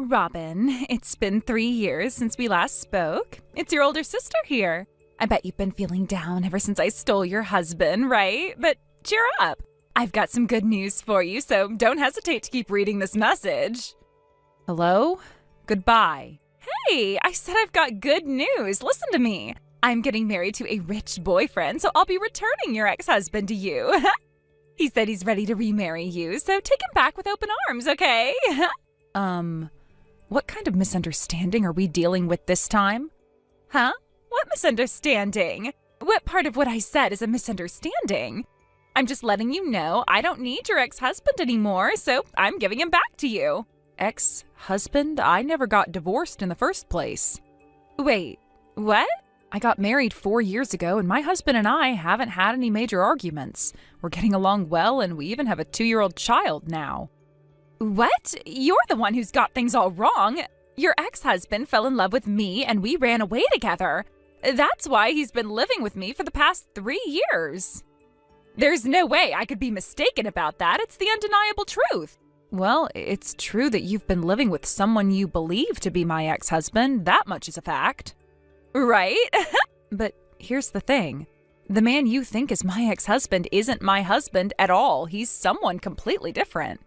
Robin, it's been 3 years since we last spoke. It's your older sister here. I bet you've been feeling down ever since I stole your husband, right? But cheer up. I've got some good news for you, so don't hesitate to keep reading this message. Hello? Goodbye. Hey, I said I've got good news. Listen to me. I'm getting married to a rich boyfriend, so I'll be returning your ex-husband to you. He said he's ready to remarry you, so take him back with open arms, okay? What kind of misunderstanding are we dealing with this time? Huh? What misunderstanding? What part of what I said is a misunderstanding? I'm just letting you know I don't need your ex-husband anymore, so I'm giving him back to you. Ex-husband? I never got divorced in the first place. Wait, what? I got married 4 years ago, and my husband and I haven't had any major arguments. We're getting along well, and we even have a 2-year-old child now. What? You're the one who's got things all wrong. Your ex-husband fell in love with me, and we ran away together. That's why he's been living with me for the past 3 years. There's no way I could be mistaken about that. It's the undeniable truth. Well, it's true that you've been living with someone you believe to be my ex-husband. That much is a fact. Right? But here's the thing. The man you think is my ex-husband isn't my husband at all. He's someone completely different.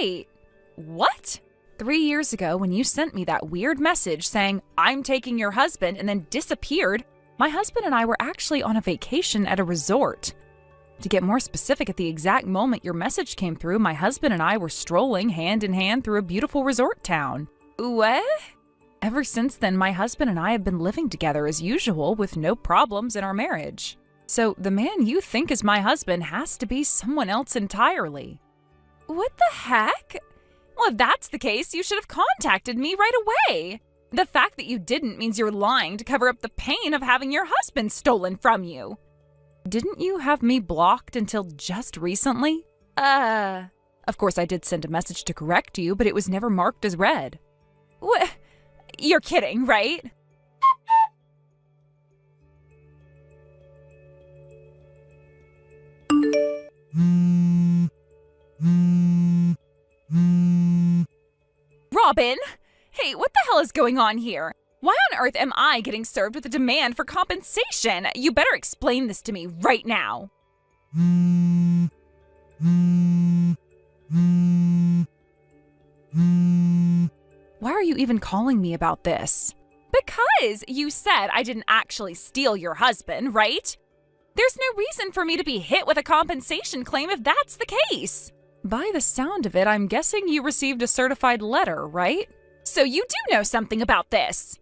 Wait, what? 3 years ago, when you sent me that weird message saying, I'm taking your husband, and then disappeared, my husband and I were actually on a vacation at a resort. To get more specific, at the exact moment your message came through, my husband and I were strolling hand in hand through a beautiful resort town. What? Ever since then, my husband and I have been living together as usual with no problems in our marriage. So the man you think is my husband has to be someone else entirely. What the heck? Well, if that's the case, you should have contacted me right away. The fact that you didn't means you're lying to cover up the pain of having your husband stolen from you. Didn't you have me blocked until just recently? Of course I did send a message to correct you, but it was never marked as read. What? You're kidding, right? Robin! Hey, what the hell is going on here? Why on earth am I getting served with a demand for compensation? You better explain this to me right now. Why are you even calling me about this? Because you said I didn't actually steal your husband, right? There's no reason for me to be hit with a compensation claim if that's the case. By the sound of it, I'm guessing you received a certified letter, right? So you do know something about this.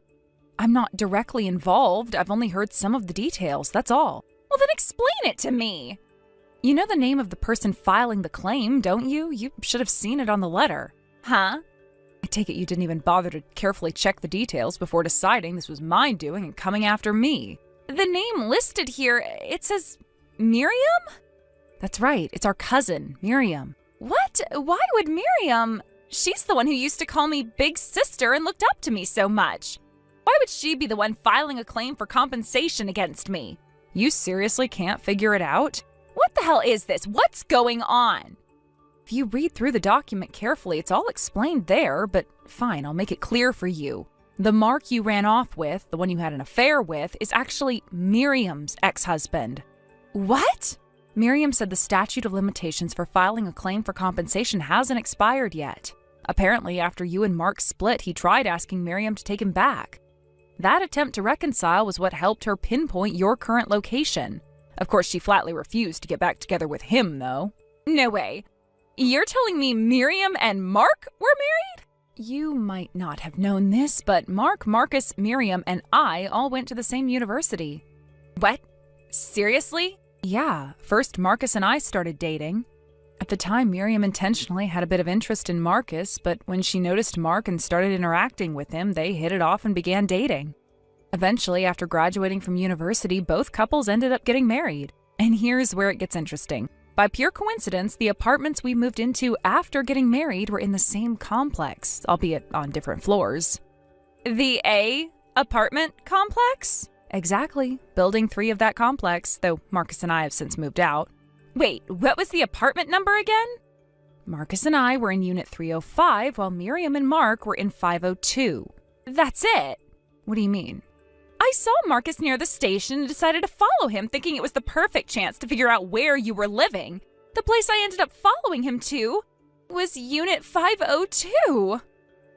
I'm not directly involved. I've only heard some of the details, that's all. Well, then explain it to me. You know the name of the person filing the claim, don't you? You should have seen it on the letter. Huh? I take it you didn't even bother to carefully check the details before deciding this was my doing and coming after me. The name listed here, it says Miriam? That's right, it's our cousin, Miriam. What? Why would Miriam? She's the one who used to call me Big Sister and looked up to me so much. Why would she be the one filing a claim for compensation against me? You seriously can't figure it out? What the hell is this? What's going on? If you read through the document carefully, it's all explained there, but fine, I'll make it clear for you. The Mark you ran off with, the one you had an affair with, is actually Miriam's ex-husband. What? Miriam said the statute of limitations for filing a claim for compensation hasn't expired yet. Apparently, after you and Mark split, he tried asking Miriam to take him back. That attempt to reconcile was what helped her pinpoint your current location. Of course, she flatly refused to get back together with him, though. No way. You're telling me Miriam and Mark were married? You might not have known this, but Mark, Marcus, Miriam, and I all went to the same university. What? Seriously? Yeah, first Marcus and I started dating. At the time, Miriam intentionally had a bit of interest in Marcus, but when she noticed Mark and started interacting with him, they hit it off and began dating. Eventually, after graduating from university, both couples ended up getting married. And here's where it gets interesting. By pure coincidence, the apartments we moved into after getting married were in the same complex, albeit on different floors. The A apartment complex? Exactly. Building 3 of that complex, though Marcus and I have since moved out. Wait, what was the apartment number again? Marcus and I were in Unit 305 while Miriam and Mark were in 502. That's it. What do you mean? I saw Marcus near the station and decided to follow him, thinking it was the perfect chance to figure out where you were living. The place I ended up following him to was Unit 502.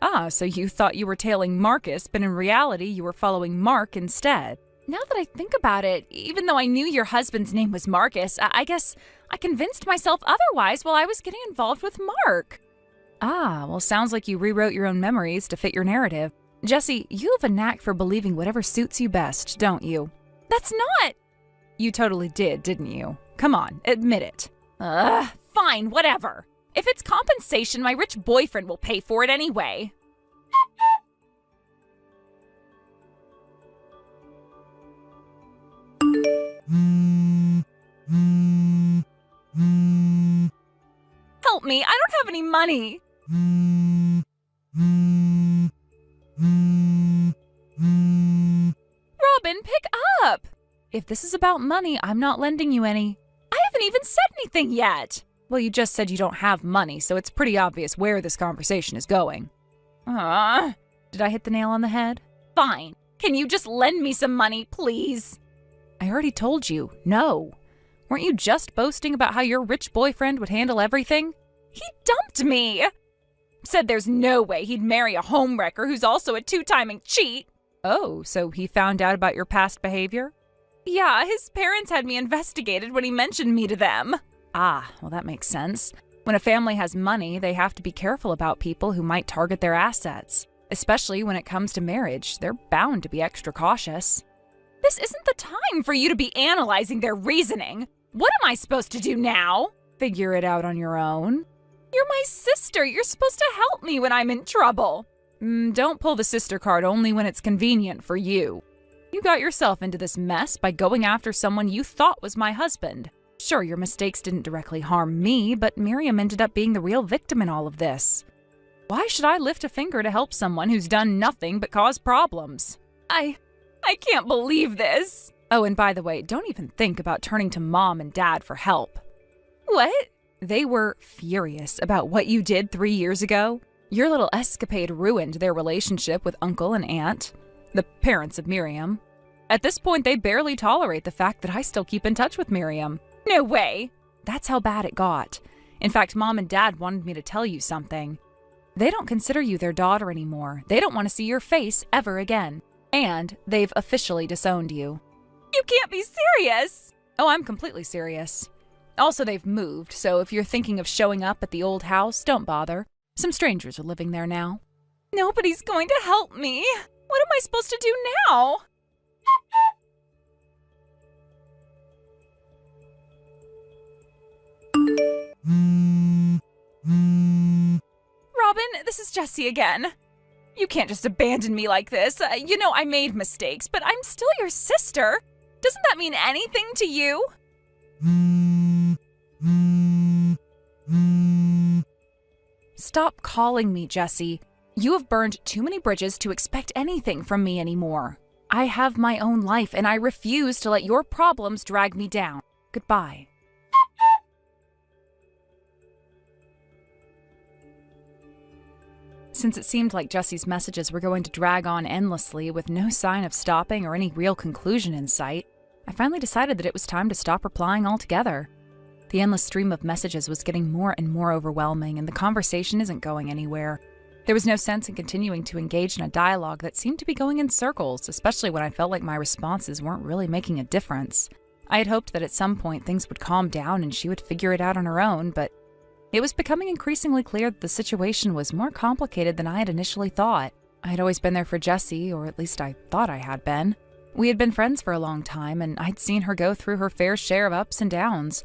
Ah, so you thought you were tailing Marcus, but in reality you were following Mark instead. Now that I think about it, even though I knew your husband's name was Marcus, I guess I convinced myself otherwise while I was getting involved with Mark. Ah, well, sounds like you rewrote your own memories to fit your narrative. Jesse, you have a knack for believing whatever suits you best, don't you? That's not… You totally did, didn't you? Come on, admit it. Fine, whatever. If it's compensation, my rich boyfriend will pay for it anyway. Help me, I don't have any money. Robin, pick up! If this is about money, I'm not lending you any. I haven't even said anything yet. Well, you just said you don't have money, so it's pretty obvious where this conversation is going. Did I hit the nail on the head? Fine. Can you just lend me some money, please? I already told you, no. Weren't you just boasting about how your rich boyfriend would handle everything? He dumped me! Said there's no way he'd marry a homewrecker who's also a two-timing cheat. Oh, so he found out about your past behavior? Yeah, his parents had me investigated when he mentioned me to them. Ah, well that makes sense. When a family has money, they have to be careful about people who might target their assets. Especially when it comes to marriage, they're bound to be extra cautious. This isn't the time for you to be analyzing their reasoning. What am I supposed to do now? Figure it out on your own. You're my sister. You're supposed to help me when I'm in trouble. Don't pull the sister card only when it's convenient for you. You got yourself into this mess by going after someone you thought was my husband. Sure, your mistakes didn't directly harm me, but Miriam ended up being the real victim in all of this. Why should I lift a finger to help someone who's done nothing but cause problems? I can't believe this. Oh, and by the way, don't even think about turning to Mom and Dad for help. What? They were furious about what you did 3 years ago. Your little escapade ruined their relationship with Uncle and Aunt, the parents of Miriam. At this point, they barely tolerate the fact that I still keep in touch with Miriam. No way! That's how bad it got. In fact, Mom and Dad wanted me to tell you something. They don't consider you their daughter anymore. They don't want to see your face ever again. And they've officially disowned you. You can't be serious! Oh, I'm completely serious. Also, they've moved, so if you're thinking of showing up at the old house, don't bother. Some strangers are living there now. Nobody's going to help me. What am I supposed to do now? Robin, this is Jessie again. You can't just abandon me like this. You know I made mistakes, but I'm still your sister. Doesn't that mean anything to you? Stop calling me, Jessie. You have burned too many bridges to expect anything from me anymore. I have my own life, and I refuse to let your problems drag me down. Goodbye. Since it seemed like Jessie's messages were going to drag on endlessly with no sign of stopping or any real conclusion in sight, I finally decided that it was time to stop replying altogether. The endless stream of messages was getting more and more overwhelming, and the conversation isn't going anywhere. There was no sense in continuing to engage in a dialogue that seemed to be going in circles, especially when I felt like my responses weren't really making a difference. I had hoped that at some point things would calm down and she would figure it out on her own, but it was becoming increasingly clear that the situation was more complicated than I had initially thought. I had always been there for Jessie, or at least I thought I had been. We had been friends for a long time, and I'd seen her go through her fair share of ups and downs.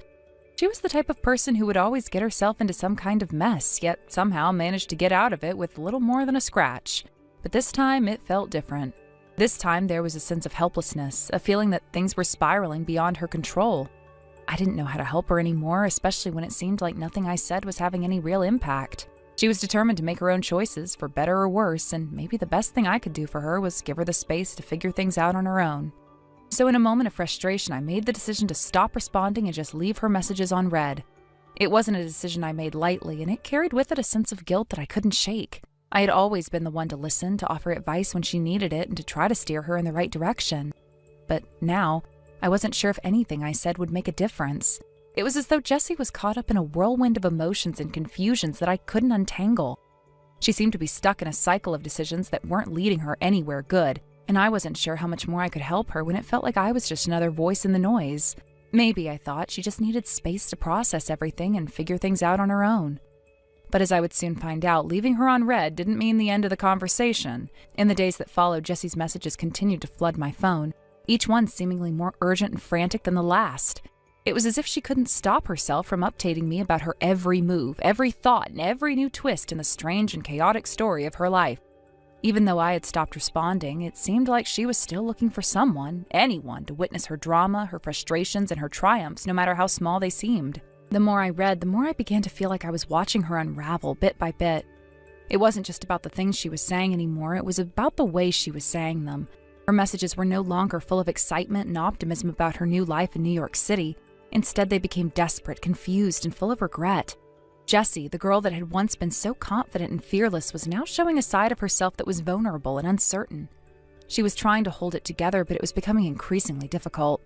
She was the type of person who would always get herself into some kind of mess, yet somehow managed to get out of it with little more than a scratch. But this time, it felt different. This time, there was a sense of helplessness, a feeling that things were spiraling beyond her control. I didn't know how to help her anymore, especially when it seemed like nothing I said was having any real impact. She was determined to make her own choices, for better or worse, and maybe the best thing I could do for her was give her the space to figure things out on her own. So in a moment of frustration, I made the decision to stop responding and just leave her messages on read. It wasn't a decision I made lightly, and it carried with it a sense of guilt that I couldn't shake. I had always been the one to listen, to offer advice when she needed it, and to try to steer her in the right direction. But now, I wasn't sure if anything I said would make a difference. It was as though Jessie was caught up in a whirlwind of emotions and confusions that I couldn't untangle. She seemed to be stuck in a cycle of decisions that weren't leading her anywhere good, and I wasn't sure how much more I could help her when it felt like I was just another voice in the noise. Maybe, I thought, she just needed space to process everything and figure things out on her own. But as I would soon find out, leaving her on read didn't mean the end of the conversation. In the days that followed, Jessie's messages continued to flood my phone, each one seemingly more urgent and frantic than the last. It was as if she couldn't stop herself from updating me about her every move, every thought, and every new twist in the strange and chaotic story of her life. Even though I had stopped responding, it seemed like she was still looking for someone, anyone, to witness her drama, her frustrations, and her triumphs, no matter how small they seemed. The more I read, the more I began to feel like I was watching her unravel bit by bit. It wasn't just about the things she was saying anymore, it was about the way she was saying them. Her messages were no longer full of excitement and optimism about her new life in New York City. Instead, they became desperate, confused, and full of regret. Jessie, the girl that had once been so confident and fearless, was now showing a side of herself that was vulnerable and uncertain. She was trying to hold it together, but it was becoming increasingly difficult.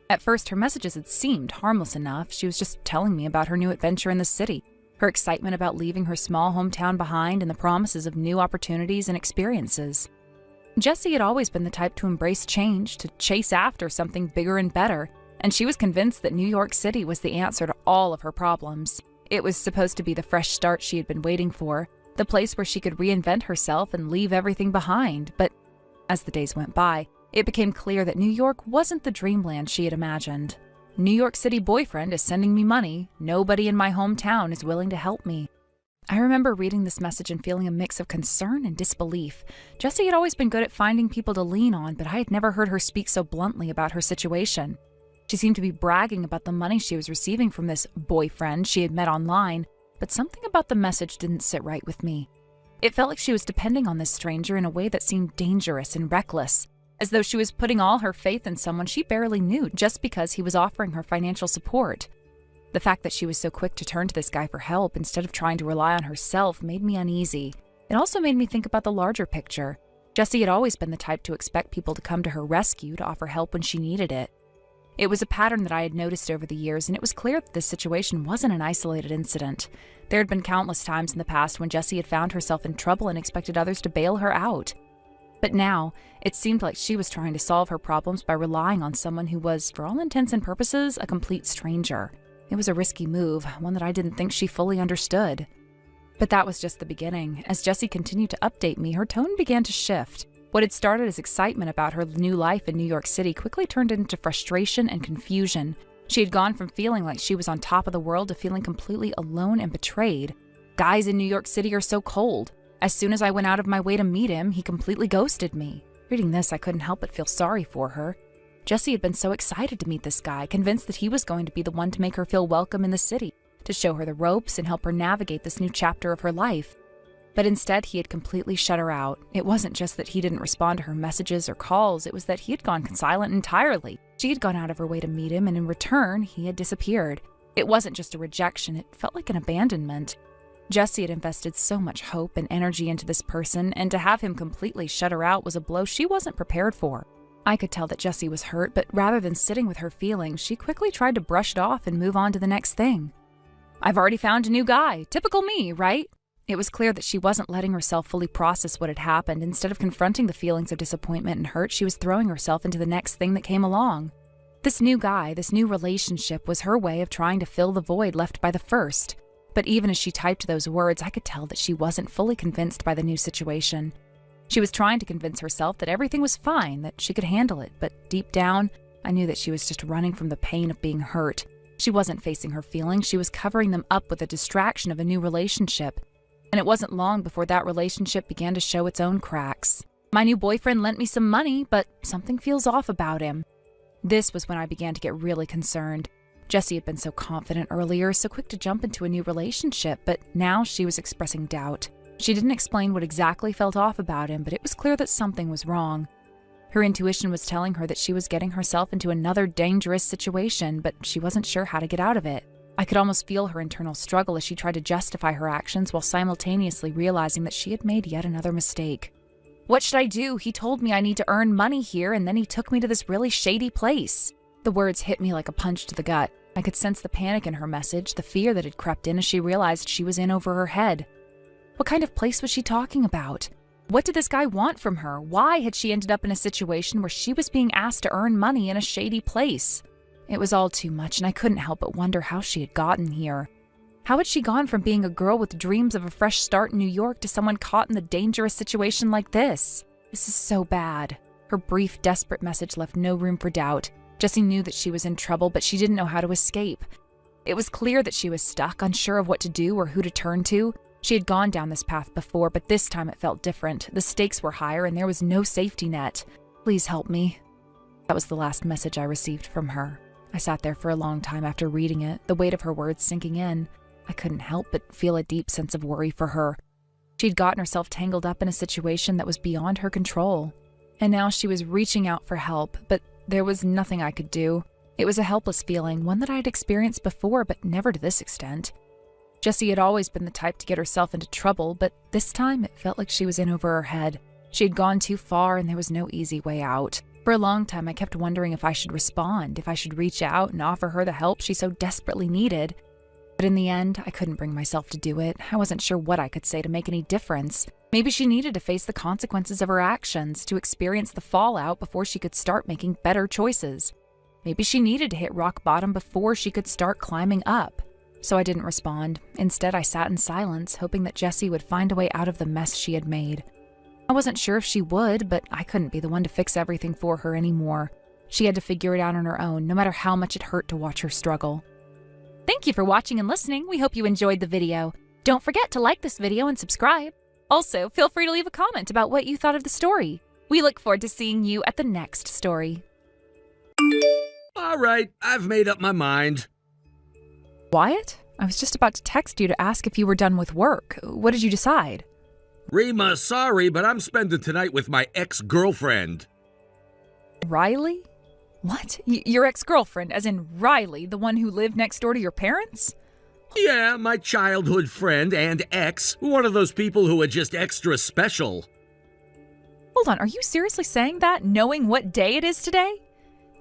At first, her messages had seemed harmless enough. She was just telling me about her new adventure in the city, her excitement about leaving her small hometown behind, and the promises of new opportunities and experiences. Jessie had always been the type to embrace change, to chase after something bigger and better, and she was convinced that New York City was the answer to all of her problems. It was supposed to be the fresh start she had been waiting for, the place where she could reinvent herself and leave everything behind. But as the days went by, it became clear that New York wasn't the dreamland she had imagined. New York City boyfriend is sending me money. Nobody in my hometown is willing to help me. I remember reading this message and feeling a mix of concern and disbelief. Jessie had always been good at finding people to lean on, but I had never heard her speak so bluntly about her situation. She seemed to be bragging about the money she was receiving from this boyfriend she had met online, but something about the message didn't sit right with me. It felt like she was depending on this stranger in a way that seemed dangerous and reckless, as though she was putting all her faith in someone she barely knew just because he was offering her financial support. The fact that she was so quick to turn to this guy for help instead of trying to rely on herself made me uneasy. It also made me think about the larger picture. Jessie had always been the type to expect people to come to her rescue, to offer help when she needed it. It was a pattern that I had noticed over the years, and it was clear that this situation wasn't an isolated incident. There had been countless times in the past when Jessie had found herself in trouble and expected others to bail her out. But now, it seemed like she was trying to solve her problems by relying on someone who was, for all intents and purposes, a complete stranger. It was a risky move, one that I didn't think she fully understood. But that was just the beginning. As Jessie continued to update me, her tone began to shift. What had started as excitement about her new life in New York City quickly turned into frustration and confusion. She had gone from feeling like she was on top of the world to feeling completely alone and betrayed. Guys in New York City are so cold. As soon as I went out of my way to meet him, he completely ghosted me. Reading this, I couldn't help but feel sorry for her. Jessie had been so excited to meet this guy, convinced that he was going to be the one to make her feel welcome in the city, to show her the ropes and help her navigate this new chapter of her life. But instead, he had completely shut her out. It wasn't just that he didn't respond to her messages or calls, it was that he had gone silent entirely. She had gone out of her way to meet him, and in return, he had disappeared. It wasn't just a rejection, it felt like an abandonment. Jessie had invested so much hope and energy into this person, and to have him completely shut her out was a blow she wasn't prepared for. I could tell that Jessie was hurt, but rather than sitting with her feelings, she quickly tried to brush it off and move on to the next thing. "I've already found a new guy. Typical me, right?" It was clear that she wasn't letting herself fully process what had happened. Instead of confronting the feelings of disappointment and hurt, she was throwing herself into the next thing that came along. This new guy, this new relationship, was her way of trying to fill the void left by the first. But even as she typed those words, I could tell that she wasn't fully convinced by the new situation. She was trying to convince herself that everything was fine, that she could handle it, but deep down, I knew that she was just running from the pain of being hurt. She wasn't facing her feelings, she was covering them up with the distraction of a new relationship. And it wasn't long before that relationship began to show its own cracks. My new boyfriend lent me some money, but something feels off about him. This was when I began to get really concerned. Jessie had been so confident earlier, so quick to jump into a new relationship, but now she was expressing doubt. She didn't explain what exactly felt off about him, but it was clear that something was wrong. Her intuition was telling her that she was getting herself into another dangerous situation, but she wasn't sure how to get out of it. I could almost feel her internal struggle as she tried to justify her actions while simultaneously realizing that she had made yet another mistake. What should I do? He told me I need to earn money here, and then he took me to this really shady place. The words hit me like a punch to the gut. I could sense the panic in her message, the fear that had crept in as she realized she was in over her head. What kind of place was she talking about? What did this guy want from her? Why had she ended up in a situation where she was being asked to earn money in a shady place? It was all too much, and I couldn't help but wonder how she had gotten here. How had she gone from being a girl with dreams of a fresh start in New York to someone caught in the dangerous situation like this? This is so bad. Her brief, desperate message left no room for doubt. Jessie knew that she was in trouble, but she didn't know how to escape. It was clear that she was stuck, unsure of what to do or who to turn to. She had gone down this path before, but this time it felt different. The stakes were higher, and there was no safety net. Please help me. That was the last message I received from her. I sat there for a long time after reading it, the weight of her words sinking in. I couldn't help but feel a deep sense of worry for her. She'd gotten herself tangled up in a situation that was beyond her control. And now she was reaching out for help, but there was nothing I could do. It was a helpless feeling, one that I'd experienced before, but never to this extent. Jessie had always been the type to get herself into trouble, but this time it felt like she was in over her head. She had gone too far, and there was no easy way out. For a long time, I kept wondering if I should respond, if I should reach out and offer her the help she so desperately needed. But in the end, I couldn't bring myself to do it. I wasn't sure what I could say to make any difference. Maybe she needed to face the consequences of her actions, to experience the fallout before she could start making better choices. Maybe she needed to hit rock bottom before she could start climbing up. So I didn't respond. Instead, I sat in silence, hoping that Jessie would find a way out of the mess she had made. I wasn't sure if she would, but I couldn't be the one to fix everything for her anymore. She had to figure it out on her own, no matter how much it hurt to watch her struggle. Thank you for watching and listening. We hope you enjoyed the video. Don't forget to like this video and subscribe. Also, feel free to leave a comment about what you thought of the story. We look forward to seeing you at the next story. All right, I've made up my mind. Wyatt? I was just about to text you to ask if you were done with work. What did you decide? Rima, sorry, but I'm spending tonight with my ex-girlfriend. Riley? What? Your ex-girlfriend, as in Riley, the one who lived next door to your parents? Yeah, my childhood friend and ex. One of those people who are just extra special. Hold on, are you seriously saying that, knowing what day it is today?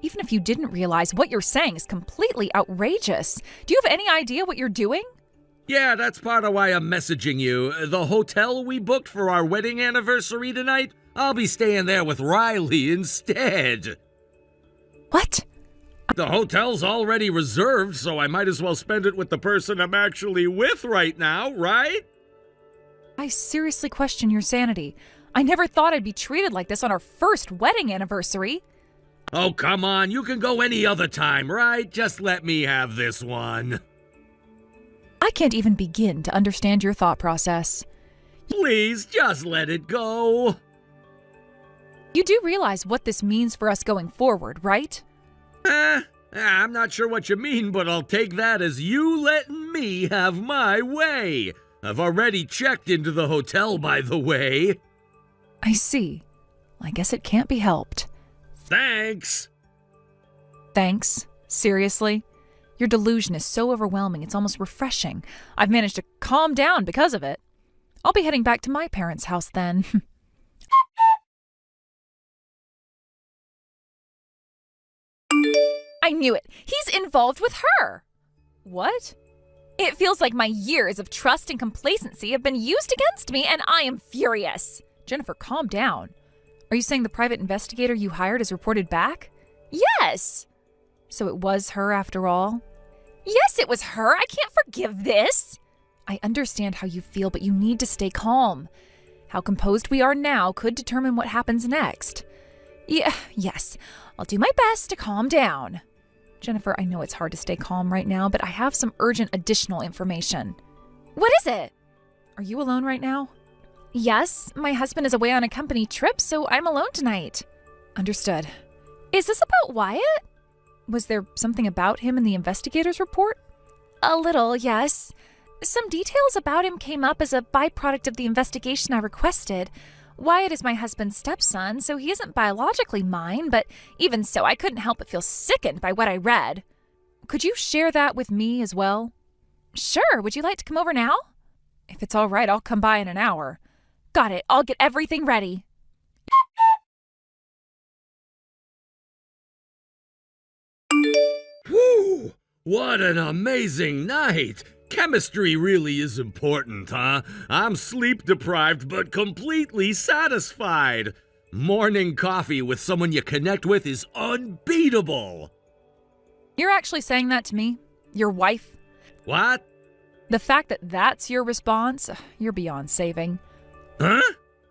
Even if you didn't realize, what you're saying is completely outrageous. Do you have any idea what you're doing? Yeah, that's part of why I'm messaging you. The hotel we booked for our wedding anniversary tonight, I'll be staying there with Riley instead. What? The hotel's already reserved, so I might as well spend it with the person I'm actually with right now, right? I seriously question your sanity. I never thought I'd be treated like this on our first wedding anniversary. Oh, come on, you can go any other time, right? Just let me have this one. I can't even begin to understand your thought process. Please, just let it go. You do realize what this means for us going forward, right? I'm not sure what you mean, but I'll take that as you letting me have my way. I've already checked into the hotel, by the way. I see. I guess it can't be helped. Thanks. Thanks? Seriously? Your delusion is so overwhelming, it's almost refreshing. I've managed to calm down because of it. I'll be heading back to my parents' house then. I knew it. He's involved with her. What? It feels like my years of trust and complacency have been used against me, and I am furious. Jennifer, calm down. Are you saying the private investigator you hired has reported back? Yes. So it was her after all? Yes, it was her. I can't forgive this. I understand how you feel, but you need to stay calm. How composed we are now could determine what happens next. Yes, I'll do my best to calm down. Jennifer, I know it's hard to stay calm right now, but I have some urgent additional information. What is it? Are you alone right now? Yes, my husband is away on a company trip, so I'm alone tonight. Understood. Is this about Wyatt? Was there something about him in the investigator's report? A little, yes. Some details about him came up as a byproduct of the investigation I requested. Wyatt is my husband's stepson, so he isn't biologically mine, but even so, I couldn't help but feel sickened by what I read. could you share that with me as well? Sure, would you like to come over now? If it's all right, I'll come by in an hour. Got it, I'll get everything ready. Whew! What an amazing night! Chemistry really is important, huh? I'm sleep deprived but completely satisfied. Morning coffee with someone you connect with is unbeatable. You're actually saying that to me? Your wife? What? The fact that that's your response, you're beyond saving. Huh?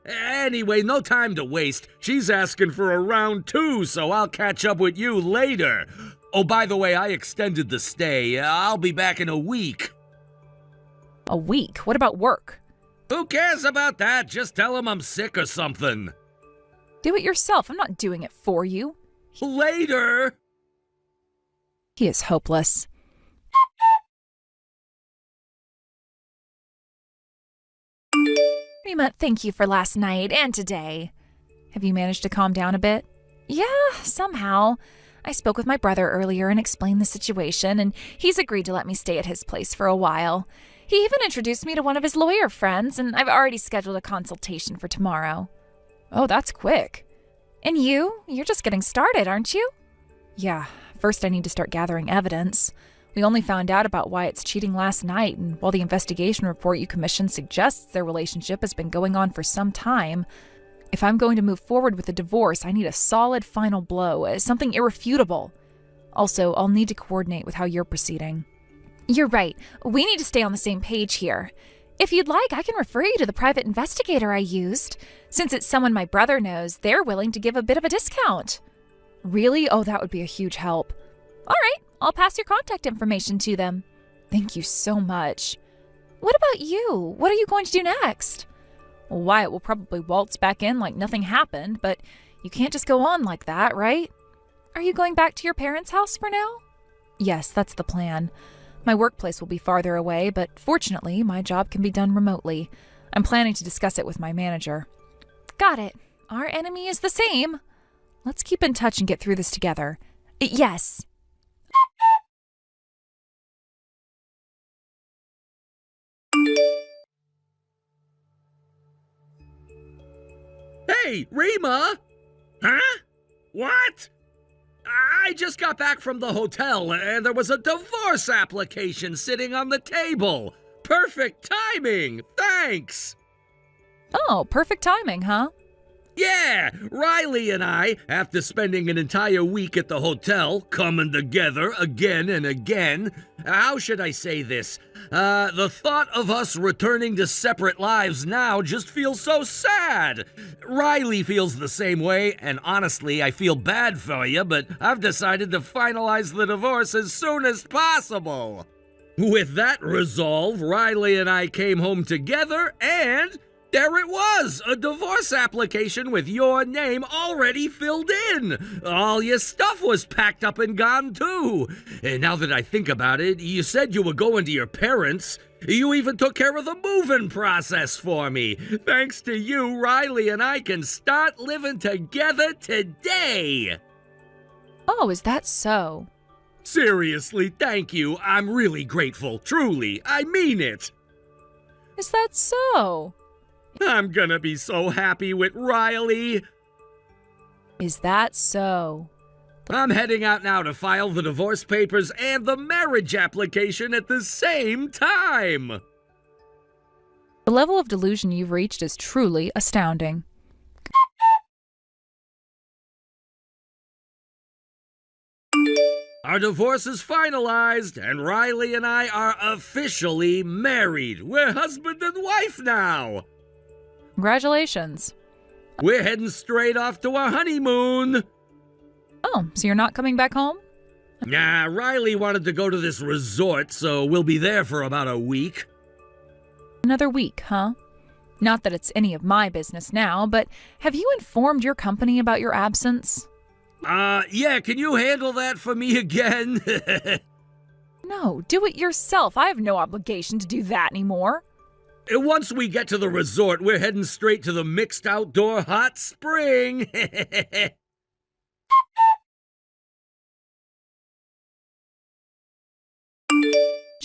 Anyway, no time to waste. She's asking for a round 2, so I'll catch up with you later. Oh, by the way, I extended the stay. I'll be back in a week. A week? What about work? Who cares about that? Just tell him I'm sick or something. Do it yourself. I'm not doing it for you. Later! He is hopeless. Rima, thank you for last night and today. Have you managed to calm down a bit? Yeah, somehow. I spoke with my brother earlier and explained the situation, and he's agreed to let me stay at his place for a while. He even introduced me to one of his lawyer friends, and I've already scheduled a consultation for tomorrow. Oh, that's quick. And you're just getting started, aren't you? Yeah, first I need to start gathering evidence. We only found out about Wyatt's cheating last night, and while the investigation report you commissioned suggests their relationship has been going on for some time, if I'm going to move forward with the divorce, I need a solid final blow, something irrefutable. Also, I'll need to coordinate with how you're proceeding. You're right. We need to stay on the same page here. If you'd like, I can refer you to the private investigator I used. Since it's someone my brother knows, they're willing to give a bit of a discount. Really? Oh, that would be a huge help. All right, I'll pass your contact information to them. Thank you so much. What about you? What are you going to do next? Well, Wyatt will probably waltz back in like nothing happened, but you can't just go on like that, right? Are you going back to your parents' house for now? Yes, that's the plan. My workplace will be farther away, but fortunately, my job can be done remotely. I'm planning to discuss it with my manager. Got it. Our enemy is the same. Let's keep in touch and get through this together. Yes. Hey, Rima! Huh? What? I just got back from the hotel and there was a divorce application sitting on the table. Perfect timing! Thanks! Oh, perfect timing, huh? Yeah, Riley and I, after spending an entire week at the hotel, coming together again and again, how should I say this? The thought of us returning to separate lives now just feels so sad. Riley feels the same way, and honestly, I feel bad for you, but I've decided to finalize the divorce as soon as possible. With that resolve, Riley and I came home together, and there it was, a divorce application with your name already filled in. All your stuff was packed up and gone too. And now that I think about it, you said you were going to your parents. You even took care of the moving process for me. Thanks to you, Riley and I can start living together today. Oh, is that so? Seriously, thank you. I'm really grateful. Truly, I mean it. Is that so? I'm gonna be so happy with Riley. Is that so? I'm heading out now to file the divorce papers and the marriage application at the same time. The level of delusion you've reached is truly astounding. Our divorce is finalized, and Riley and I are officially married. We're husband and wife now. Congratulations. We're heading straight off to our honeymoon. Oh, so you're not coming back home? Nah, Riley wanted to go to this resort, so we'll be there for about a week. Another week, huh? Not that it's any of my business now, but have you informed your company about your absence? Yeah, can you handle that for me again? No, do it yourself. I have no obligation to do that anymore. Once we get to the resort, we're heading straight to the mixed outdoor hot spring.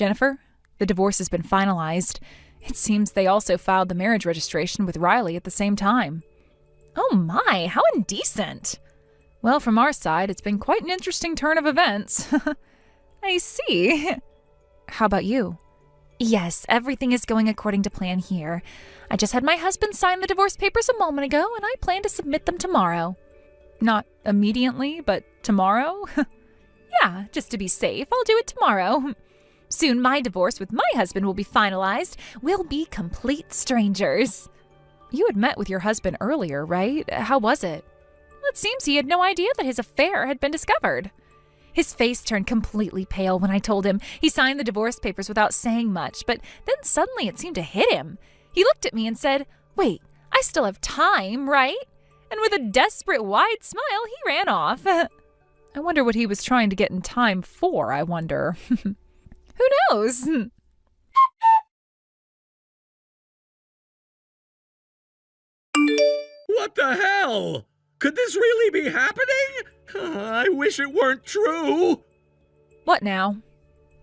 Jennifer, the divorce has been finalized. It seems they also filed the marriage registration with Riley at the same time. Oh my, how indecent. Well, from our side, it's been quite an interesting turn of events. I see. How about you? Yes, everything is going according to plan here. I just had my husband sign the divorce papers a moment ago, and I plan to submit them tomorrow. Not immediately, but tomorrow? Yeah, just to be safe, I'll do it tomorrow. Soon my divorce with my husband will be finalized. We'll be complete strangers. You had met with your husband earlier, right? How was it? It seems he had no idea that his affair had been discovered. His face turned completely pale when I told him. He signed the divorce papers without saying much, but then suddenly it seemed to hit him. He looked at me and said, "Wait, I still have time, right?" And with a desperate, wide smile, he ran off. I wonder what he was trying to get in time for, I wonder. Who knows? What the hell? Could this really be happening? I wish it weren't true. What now?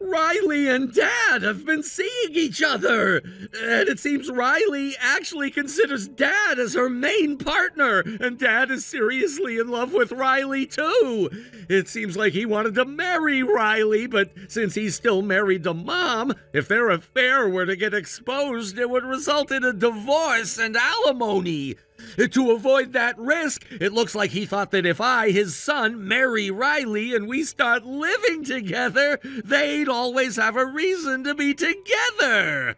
Riley and Dad have been seeing each other, and it seems Riley actually considers Dad as her main partner, and Dad is seriously in love with Riley too. It seems like he wanted to marry Riley, but since he's still married to Mom, if their affair were to get exposed, it would result in a divorce and alimony. To avoid that risk, it looks like he thought that if I, his son, marry Riley and we start living together, they'd always have a reason to be together.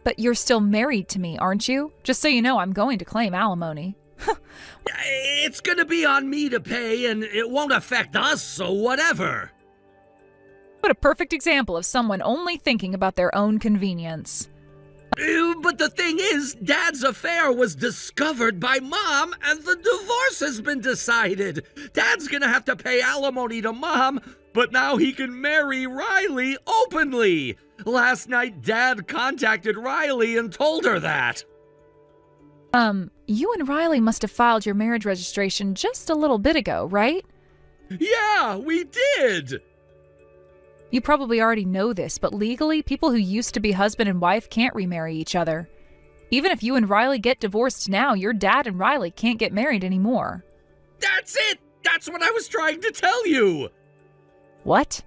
But you're still married to me, aren't you? Just so you know, I'm going to claim alimony. It's gonna be on me to pay, and it won't affect us, so whatever. What a perfect example of someone only thinking about their own convenience. But the thing is, Dad's affair was discovered by Mom, and the divorce has been decided. Dad's gonna have to pay alimony to Mom, but now he can marry Riley openly. Last night, Dad contacted Riley and told her that. You and Riley must have filed your marriage registration just a little bit ago, right? Yeah, we did. You probably already know this, but legally, people who used to be husband and wife can't remarry each other. Even if you and Riley get divorced now, your dad and Riley can't get married anymore. That's it! That's what I was trying to tell you! What?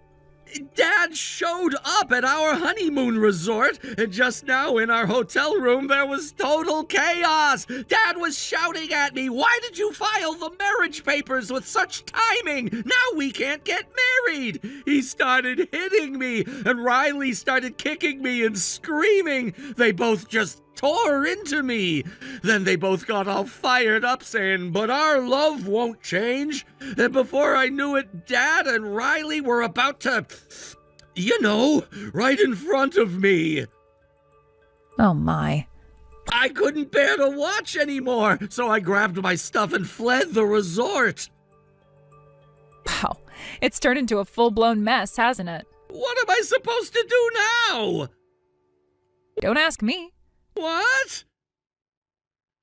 Dad showed up at our honeymoon resort, and just now in our hotel room there was total chaos. Dad was shouting at me, "Why did you file the marriage papers with such timing? Now we can't get married!" He started hitting me, and Riley started kicking me and screaming. They both just tore into me. Then they both got all fired up saying, "But our love won't change." And before I knew it, Dad and Riley were about to, right in front of me. Oh my. I couldn't bear to watch anymore, so I grabbed my stuff and fled the resort. Wow. It's turned into a full-blown mess, hasn't it? What am I supposed to do now? Don't ask me. What?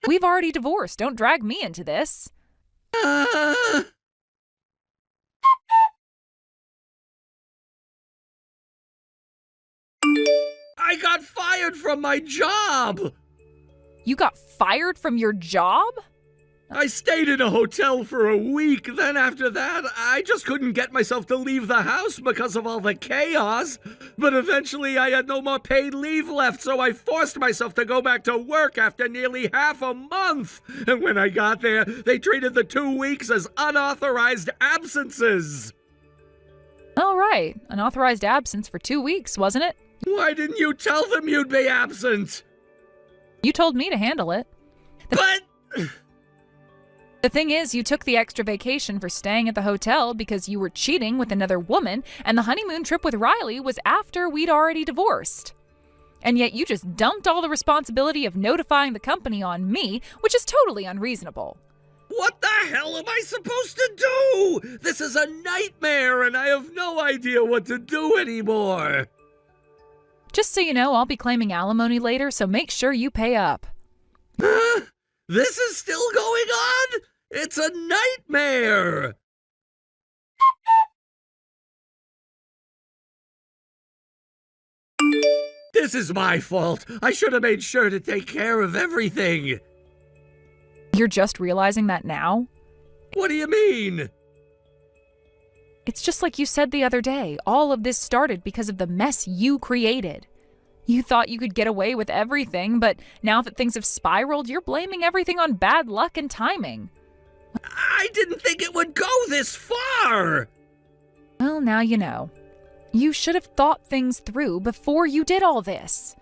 We've already divorced. Don't drag me into this. I got fired from my job. You got fired from your job? I stayed in a hotel for a week. Then after that, I just couldn't get myself to leave the house because of all the chaos. But eventually I had no more paid leave left, so I forced myself to go back to work after nearly half a month. And when I got there, they treated the 2 weeks as unauthorized absences. All right. Unauthorized absence for 2 weeks, wasn't it? Why didn't you tell them you'd be absent? You told me to handle it. But... The thing is, you took the extra vacation for staying at the hotel because you were cheating with another woman, and the honeymoon trip with Riley was after we'd already divorced. And yet you just dumped all the responsibility of notifying the company on me, which is totally unreasonable. What the hell am I supposed to do? This is a nightmare, and I have no idea what to do anymore. Just so you know, I'll be claiming alimony later, so make sure you pay up. Huh? This is still going on? It's a nightmare! This is my fault. I should have made sure to take care of everything. You're just realizing that now? What do you mean? It's just like you said the other day. All of this started because of the mess you created. You thought you could get away with everything, but now that things have spiraled, you're blaming everything on bad luck and timing. I didn't think it would go this far. Well, now you know. You should have thought things through before you did all this.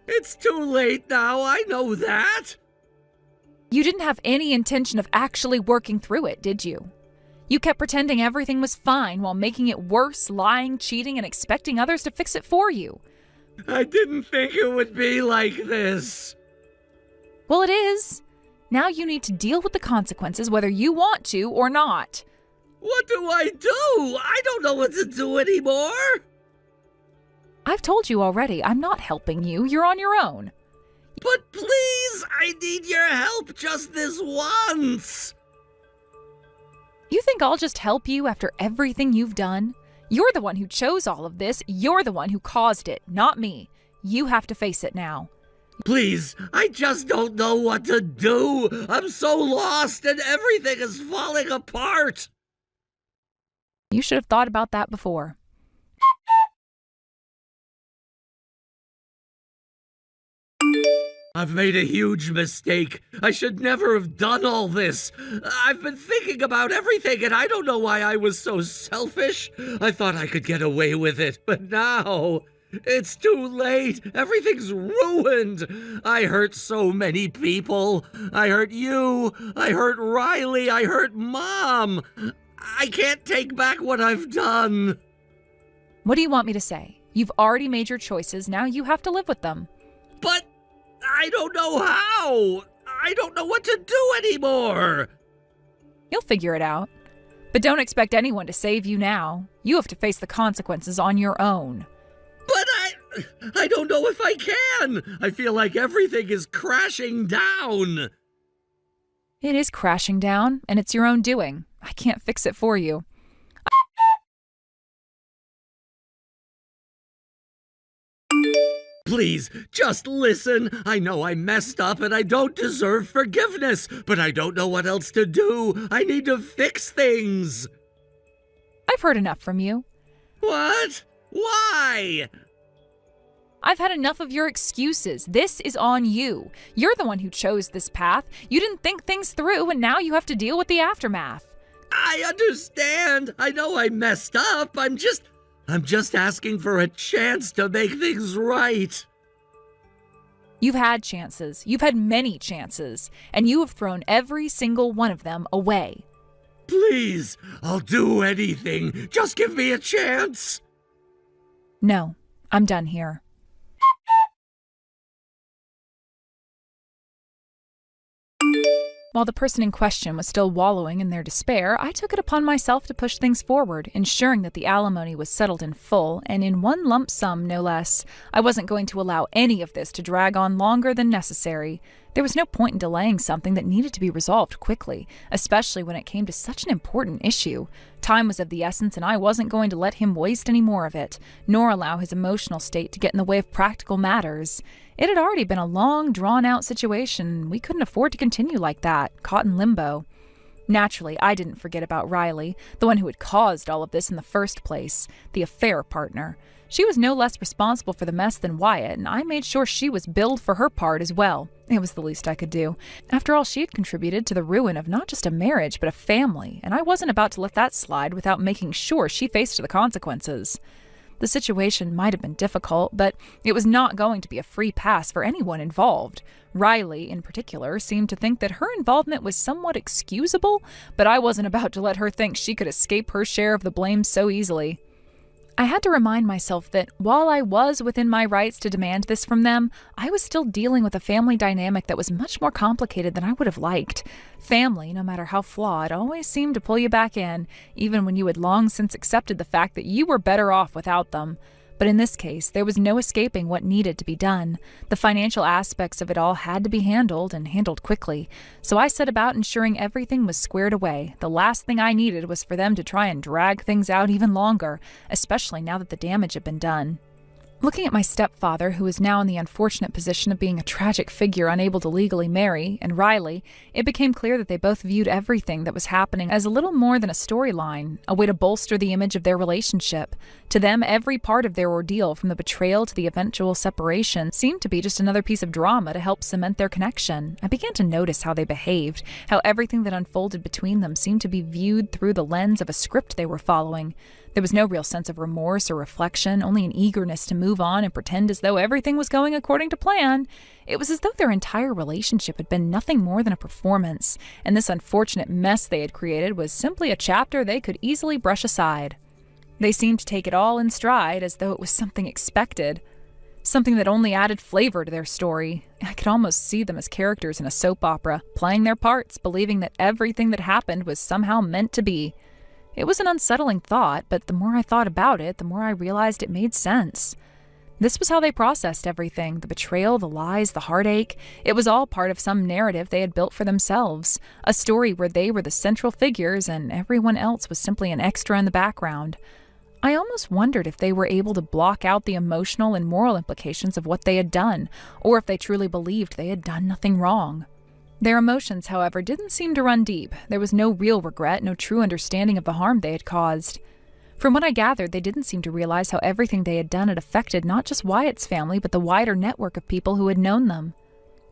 It's too late now, I know that. You didn't have any intention of actually working through it, did you? You kept pretending everything was fine while making it worse, lying, cheating, and expecting others to fix it for you. I didn't think it would be like this. Well, it is. Now you need to deal with the consequences whether you want to or not. What do I do? I don't know what to do anymore. I've told you already, I'm not helping you. You're on your own. But please, I need your help just this once. You think I'll just help you after everything you've done? You're the one who chose all of this. You're the one who caused it, not me. You have to face it now. Please, I just don't know what to do. I'm so lost and everything is falling apart. You should have thought about that before. I've made a huge mistake. I should never have done all this. I've been thinking about everything, and I don't know why I was so selfish. I thought I could get away with it, but now it's too late. Everything's ruined. I hurt so many people. I hurt you. I hurt Riley. I hurt Mom. I can't take back what I've done. What do you want me to say? You've already made your choices. Now you have to live with them. But I don't know how. I don't know what to do anymore. You'll figure it out. But don't expect anyone to save you now. You have to face the consequences on your own. But I don't know if I can. I feel like everything is crashing down. It is crashing down, and it's your own doing. I can't fix it for you. Please, just listen. I know I messed up and I don't deserve forgiveness, but I don't know what else to do. I need to fix things. I've heard enough from you. What? Why? I've had enough of your excuses. This is on you. You're the one who chose this path. You didn't think things through, and now you have to deal with the aftermath. I understand. I know I messed up. I'm just asking for a chance to make things right. You've had chances. You've had many chances, and you have thrown every single one of them away. Please, I'll do anything. Just give me a chance. No, I'm done here. While the person in question was still wallowing in their despair, I took it upon myself to push things forward, ensuring that the alimony was settled in full, and in one lump sum, no less. I wasn't going to allow any of this to drag on longer than necessary. There was no point in delaying something that needed to be resolved quickly, especially when it came to such an important issue. Time was of the essence, and I wasn't going to let him waste any more of it, nor allow his emotional state to get in the way of practical matters. It had already been a long, drawn-out situation. We couldn't afford to continue like that, caught in limbo. Naturally, I didn't forget about Riley, the one who had caused all of this in the first place, the affair partner. She was no less responsible for the mess than Wyatt, and I made sure she was billed for her part as well. It was the least I could do. After all, she had contributed to the ruin of not just a marriage, but a family, and I wasn't about to let that slide without making sure she faced the consequences. The situation might have been difficult, but it was not going to be a free pass for anyone involved. Riley, in particular, seemed to think that her involvement was somewhat excusable, but I wasn't about to let her think she could escape her share of the blame so easily. I had to remind myself that while I was within my rights to demand this from them, I was still dealing with a family dynamic that was much more complicated than I would have liked. Family, no matter how flawed, always seemed to pull you back in, even when you had long since accepted the fact that you were better off without them. But in this case, there was no escaping what needed to be done. The financial aspects of it all had to be handled, and handled quickly. So I set about ensuring everything was squared away. The last thing I needed was for them to try and drag things out even longer, especially now that the damage had been done. Looking at my stepfather, who was now in the unfortunate position of being a tragic figure unable to legally marry, and Riley, it became clear that they both viewed everything that was happening as a little more than a storyline, a way to bolster the image of their relationship. To them, every part of their ordeal, from the betrayal to the eventual separation, seemed to be just another piece of drama to help cement their connection. I began to notice how they behaved, how everything that unfolded between them seemed to be viewed through the lens of a script they were following. There was no real sense of remorse or reflection, only an eagerness to move on and pretend as though everything was going according to plan. It was as though their entire relationship had been nothing more than a performance, and this unfortunate mess they had created was simply a chapter they could easily brush aside. They seemed to take it all in stride, as though it was something expected, something that only added flavor to their story. I could almost see them as characters in a soap opera, playing their parts, believing that everything that happened was somehow meant to be. It was an unsettling thought, but the more I thought about it, the more I realized it made sense. This was how they processed everything, the betrayal, the lies, the heartache. It was all part of some narrative they had built for themselves, a story where they were the central figures and everyone else was simply an extra in the background. I almost wondered if they were able to block out the emotional and moral implications of what they had done, or if they truly believed they had done nothing wrong. Their emotions, however, didn't seem to run deep. There was no real regret, no true understanding of the harm they had caused. From what I gathered, they didn't seem to realize how everything they had done had affected not just Wyatt's family, but the wider network of people who had known them.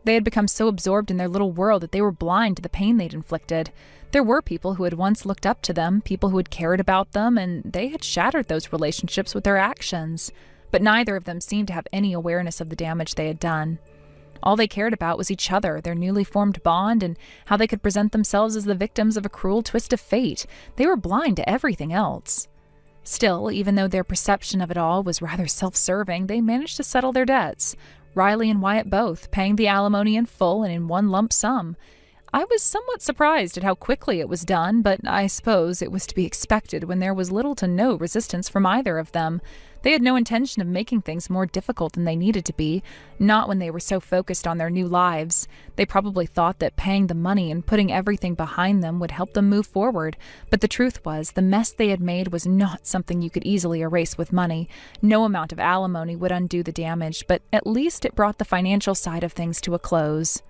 They had become so absorbed in their little world that they were blind to the pain they'd inflicted. There were people who had once looked up to them, people who had cared about them, and they had shattered those relationships with their actions. But neither of them seemed to have any awareness of the damage they had done. All they cared about was each other, their newly formed bond, and how they could present themselves as the victims of a cruel twist of fate. They were blind to everything else. Still, even though their perception of it all was rather self-serving, they managed to settle their debts. Riley and Wyatt both, paying the alimony in full and in one lump sum. I was somewhat surprised at how quickly it was done, but I suppose it was to be expected when there was little to no resistance from either of them. They had no intention of making things more difficult than they needed to be, not when they were so focused on their new lives. They probably thought that paying the money and putting everything behind them would help them move forward, but the truth was the mess they had made was not something you could easily erase with money. No amount of alimony would undo the damage, but at least it brought the financial side of things to a close.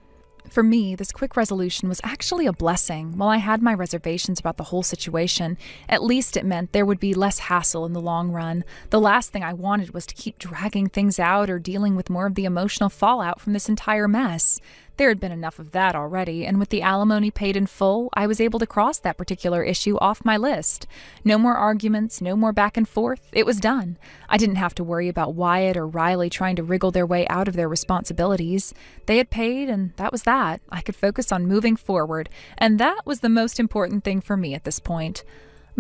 For me, this quick resolution was actually a blessing. While I had my reservations about the whole situation, at least it meant there would be less hassle in the long run. The last thing I wanted was to keep dragging things out or dealing with more of the emotional fallout from this entire mess. There had been enough of that already, and with the alimony paid in full, I was able to cross that particular issue off my list. No more arguments, no more back and forth. It was done. I didn't have to worry about Wyatt or Riley trying to wriggle their way out of their responsibilities. They had paid, and that was that. I could focus on moving forward, and that was the most important thing for me at this point.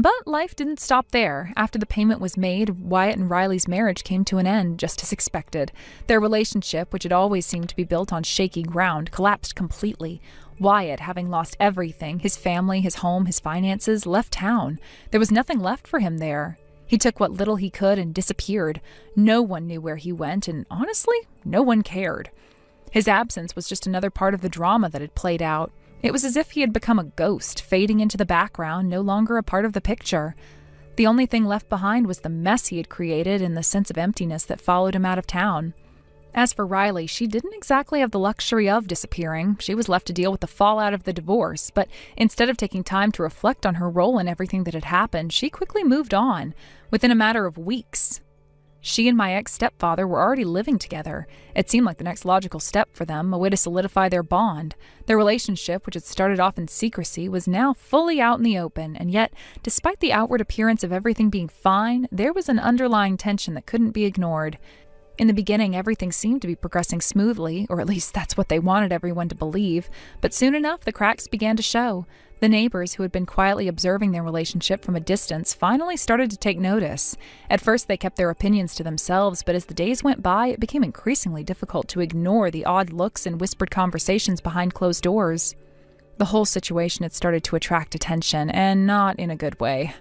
But life didn't stop there. After the payment was made, Wyatt and Riley's marriage came to an end, just as expected. Their relationship, which had always seemed to be built on shaky ground, collapsed completely. Wyatt, having lost everything, his family, his home, his finances, left town. There was nothing left for him there. He took what little he could and disappeared. No one knew where he went, and honestly, no one cared. His absence was just another part of the drama that had played out. It was as if he had become a ghost, fading into the background, no longer a part of the picture. The only thing left behind was the mess he had created and the sense of emptiness that followed him out of town. As for Riley, she didn't exactly have the luxury of disappearing. She was left to deal with the fallout of the divorce, but instead of taking time to reflect on her role in everything that had happened, she quickly moved on, within a matter of weeks. She and my ex-stepfather were already living together. It seemed like the next logical step for them, a way to solidify their bond. Their relationship, which had started off in secrecy, was now fully out in the open, and yet, despite the outward appearance of everything being fine, there was an underlying tension that couldn't be ignored. In the beginning, everything seemed to be progressing smoothly, or at least that's what they wanted everyone to believe, but soon enough the cracks began to show. The neighbors, who had been quietly observing their relationship from a distance, finally started to take notice. At first they kept their opinions to themselves, but as the days went by, it became increasingly difficult to ignore the odd looks and whispered conversations behind closed doors. The whole situation had started to attract attention, and not in a good way.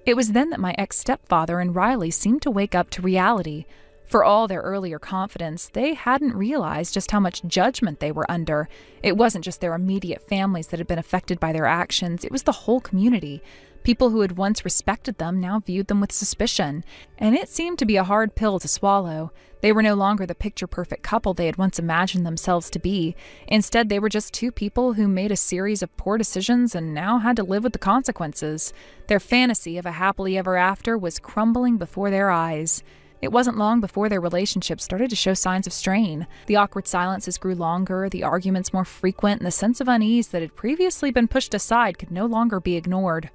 It was then that my ex-stepfather and Riley seemed to wake up to reality. For all their earlier confidence, they hadn't realized just how much judgment they were under. It wasn't just their immediate families that had been affected by their actions, it was the whole community. People who had once respected them now viewed them with suspicion, and it seemed to be a hard pill to swallow. They were no longer the picture-perfect couple they had once imagined themselves to be. Instead, they were just two people who made a series of poor decisions and now had to live with the consequences. Their fantasy of a happily ever after was crumbling before their eyes. It wasn't long before their relationship started to show signs of strain. The awkward silences grew longer, the arguments more frequent, and the sense of unease that had previously been pushed aside could no longer be ignored.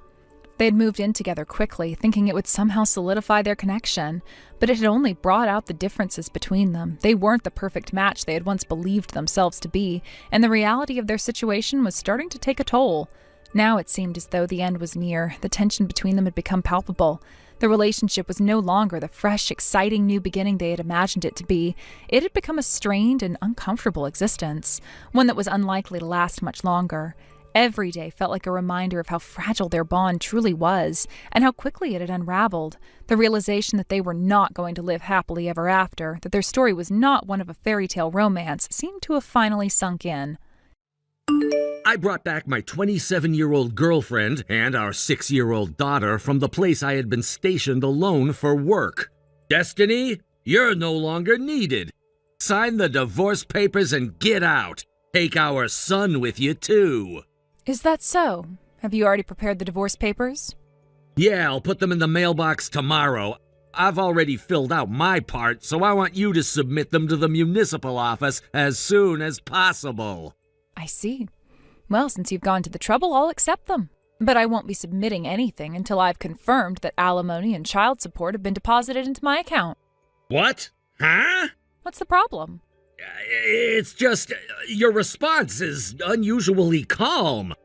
They had moved in together quickly, thinking it would somehow solidify their connection, but it had only brought out the differences between them. They weren't the perfect match they had once believed themselves to be, and the reality of their situation was starting to take a toll. Now it seemed as though the end was near. The tension between them had become palpable. The relationship was no longer the fresh, exciting new beginning they had imagined it to be. It had become a strained and uncomfortable existence, one that was unlikely to last much longer. Every day felt like a reminder of how fragile their bond truly was, and how quickly it had unraveled. The realization that they were not going to live happily ever after, that their story was not one of a fairy tale romance, seemed to have finally sunk in. I brought back my 27-year-old girlfriend and our 6-year-old daughter from the place I had been stationed alone for work. Destiny, you're no longer needed. Sign the divorce papers and get out. Take our son with you, too. Is that so? Have you already prepared the divorce papers? Yeah, I'll put them in the mailbox tomorrow. I've already filled out my part, so I want you to submit them to the municipal office as soon as possible. I see. Well, since you've gone to the trouble, I'll accept them. But I won't be submitting anything until I've confirmed that alimony and child support have been deposited into my account. What? Huh? What's the problem? It's just, your response is unusually calm.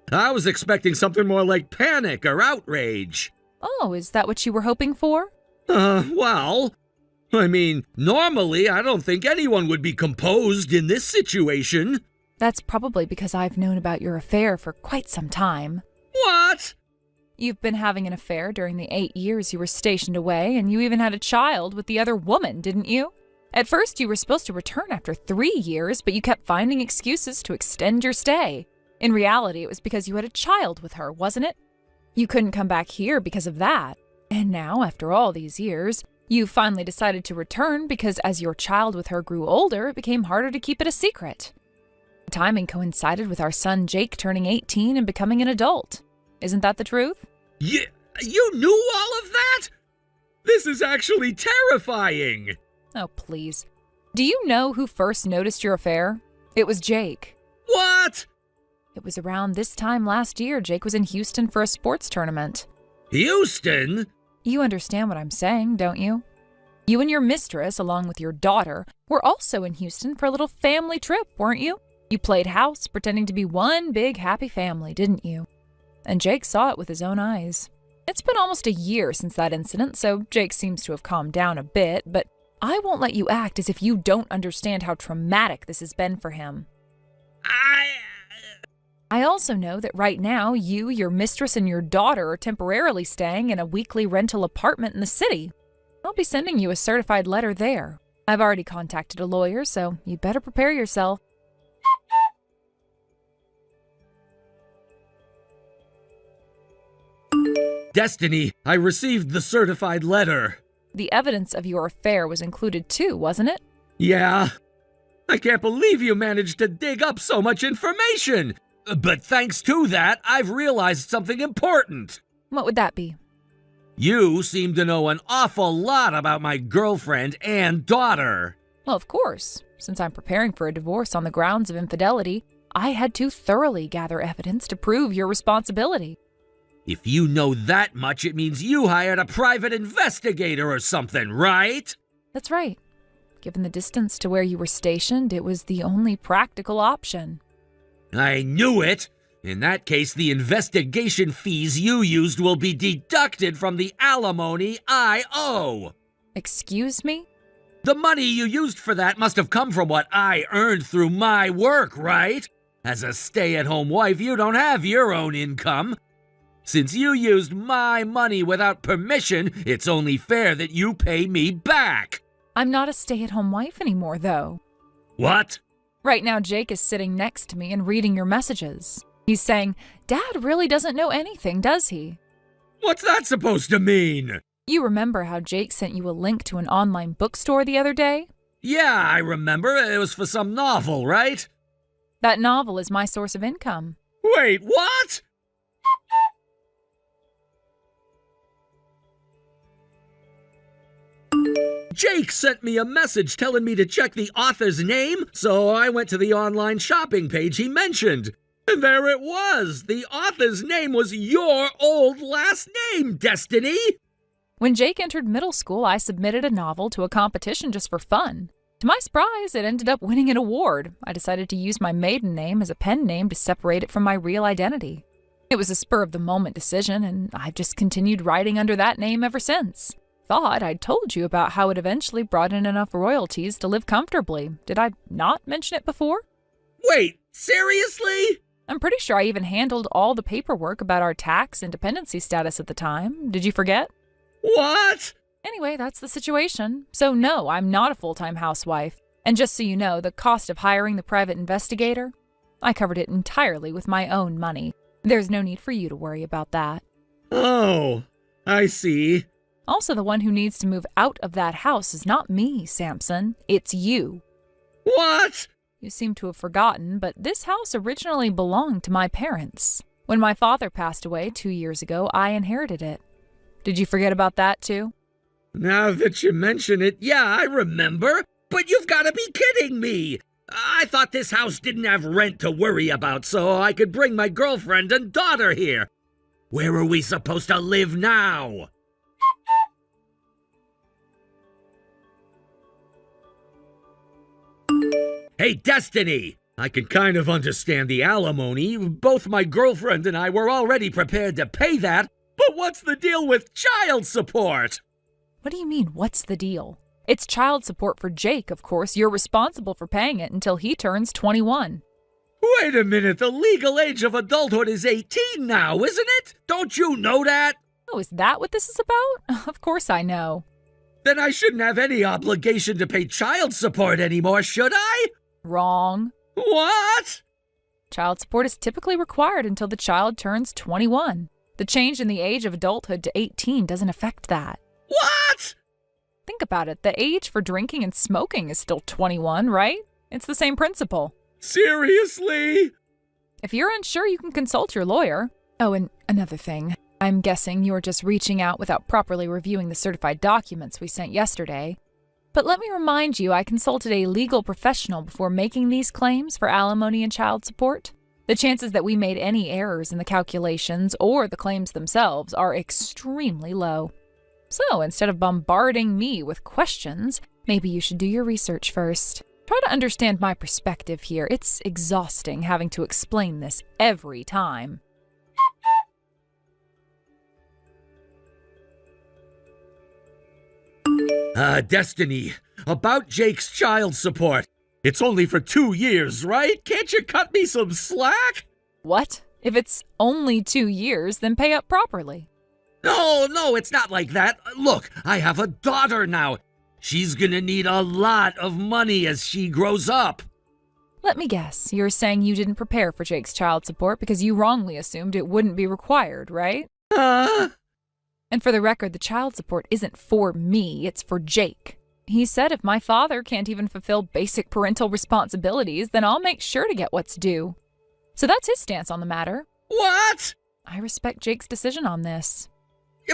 I was expecting something more like panic or outrage. Oh, is that what you were hoping for? Well, I mean, normally I don't think anyone would be composed in this situation. That's probably because I've known about your affair for quite some time. What? You've been having an affair during the 8 years you were stationed away, and you even had a child with the other woman, didn't you? At first, you were supposed to return after 3 years, but you kept finding excuses to extend your stay. In reality, it was because you had a child with her, wasn't it? You couldn't come back here because of that. And now, after all these years, you finally decided to return because as your child with her grew older, it became harder to keep it a secret. The timing coincided with our son Jake turning 18 and becoming an adult. Isn't that the truth? You knew all of that? This is actually terrifying. Oh, please. Do you know who first noticed your affair? It was Jake. What? It was around this time last year Jake was in Houston for a sports tournament. Houston? You understand what I'm saying, don't you? You and your mistress, along with your daughter, were also in Houston for a little family trip, weren't you? You played house, pretending to be one big happy family, didn't you? And Jake saw it with his own eyes. It's been almost a year since that incident, so Jake seems to have calmed down a bit, but I won't let you act as if you don't understand how traumatic this has been for him. I also know that right now you, your mistress, and your daughter are temporarily staying in a weekly rental apartment in the city. I'll be sending you a certified letter there. I've already contacted a lawyer, so you better prepare yourself. Destiny, I received the certified letter. The evidence of your affair was included too, wasn't it? Yeah. I can't believe you managed to dig up so much information. But thanks to that, I've realized something important. What would that be? You seem to know an awful lot about my girlfriend and daughter. Well, of course. Since I'm preparing for a divorce on the grounds of infidelity, I had to thoroughly gather evidence to prove your responsibility. If you know that much, it means you hired a private investigator or something, right? That's right. Given the distance to where you were stationed, it was the only practical option. I knew it. In that case, the investigation fees you used will be deducted from the alimony I owe. Excuse me? The money you used for that must have come from what I earned through my work, right? As a stay-at-home wife, you don't have your own income. Since you used my money without permission, it's only fair that you pay me back. I'm not a stay-at-home wife anymore, though. What? Right now, Jake is sitting next to me and reading your messages. He's saying, Dad really doesn't know anything, does he? What's that supposed to mean? You remember how Jake sent you a link to an online bookstore the other day? Yeah, I remember. It was for some novel, right? That novel is my source of income. Wait, what? Jake sent me a message telling me to check the author's name, so I went to the online shopping page he mentioned. And there it was! The author's name was your old last name, Destiny! When Jake entered middle school, I submitted a novel to a competition just for fun. To my surprise, it ended up winning an award. I decided to use my maiden name as a pen name to separate it from my real identity. It was a spur-of-the-moment decision, and I've just continued writing under that name ever since. Thought I'd told you about how it eventually brought in enough royalties to live comfortably. Did I not mention it before? Wait, seriously? I'm pretty sure I even handled all the paperwork about our tax and dependency status at the time. Did you forget? What? Anyway, that's the situation. So no, I'm not a full-time housewife. And just so you know, the cost of hiring the private investigator, I covered it entirely with my own money. There's no need for you to worry about that. Oh, I see. Also, the one who needs to move out of that house is not me, Samson. It's you. What? You seem to have forgotten, but this house originally belonged to my parents. When my father passed away 2 years ago, I inherited it. Did you forget about that, too? Now that you mention it, yeah, I remember. But you've got to be kidding me. I thought this house didn't have rent to worry about, so I could bring my girlfriend and daughter here. Where are we supposed to live now? Hey, Destiny! I can kind of understand the alimony. Both my girlfriend and I were already prepared to pay that. But what's the deal with child support? What do you mean, what's the deal? It's child support for Jake, of course. You're responsible for paying it until he turns 21. Wait a minute, the legal age of adulthood is 18 now, isn't it? Don't you know that? Oh, is that what this is about? Of course I know. Then I shouldn't have any obligation to pay child support anymore, should I? Wrong. What? Child support is typically required until the child turns 21. The change in the age of adulthood to 18 doesn't affect that. What? Think about it. The age for drinking and smoking is still 21, right? It's the same principle. Seriously? If you're unsure, you can consult your lawyer. Oh, and another thing. I'm guessing you're just reaching out without properly reviewing the certified documents we sent yesterday. But let me remind you, I consulted a legal professional before making these claims for alimony and child support. The chances that we made any errors in the calculations or the claims themselves are extremely low. So instead of bombarding me with questions, maybe you should do your research first. Try to understand my perspective here. It's exhausting having to explain this every time. Destiny, about Jake's child support. It's only for 2 years, right? Can't you cut me some slack? What? If it's only 2 years, then pay up properly. No, it's not like that. Look, I have a daughter now. She's gonna need a lot of money as she grows up. Let me guess, you're saying you didn't prepare for Jake's child support because you wrongly assumed it wouldn't be required, right? And for the record, the child support isn't for me, it's for Jake. He said if my father can't even fulfill basic parental responsibilities, then I'll make sure to get what's due. So that's his stance on the matter. What? I respect Jake's decision on this.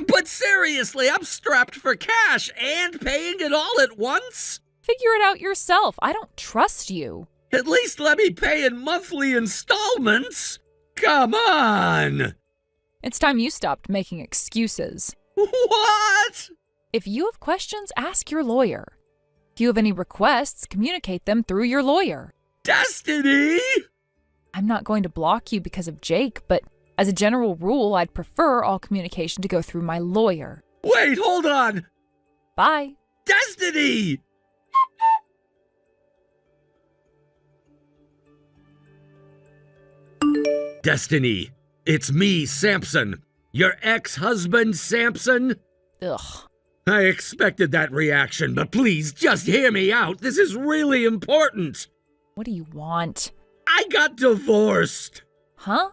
But seriously, I'm strapped for cash and paying it all at once? Figure it out yourself. I don't trust you. At least let me pay in monthly installments. Come on. It's time you stopped making excuses. What? If you have questions, ask your lawyer. If you have any requests, communicate them through your lawyer. Destiny? I'm not going to block you because of Jake, but as a general rule, I'd prefer all communication to go through my lawyer. Wait, hold on. Bye. Destiny! Destiny, it's me, Samson. Your ex-husband, Samson? Ugh. I expected that reaction, but please just hear me out. This is really important. What do you want? I got divorced. Huh?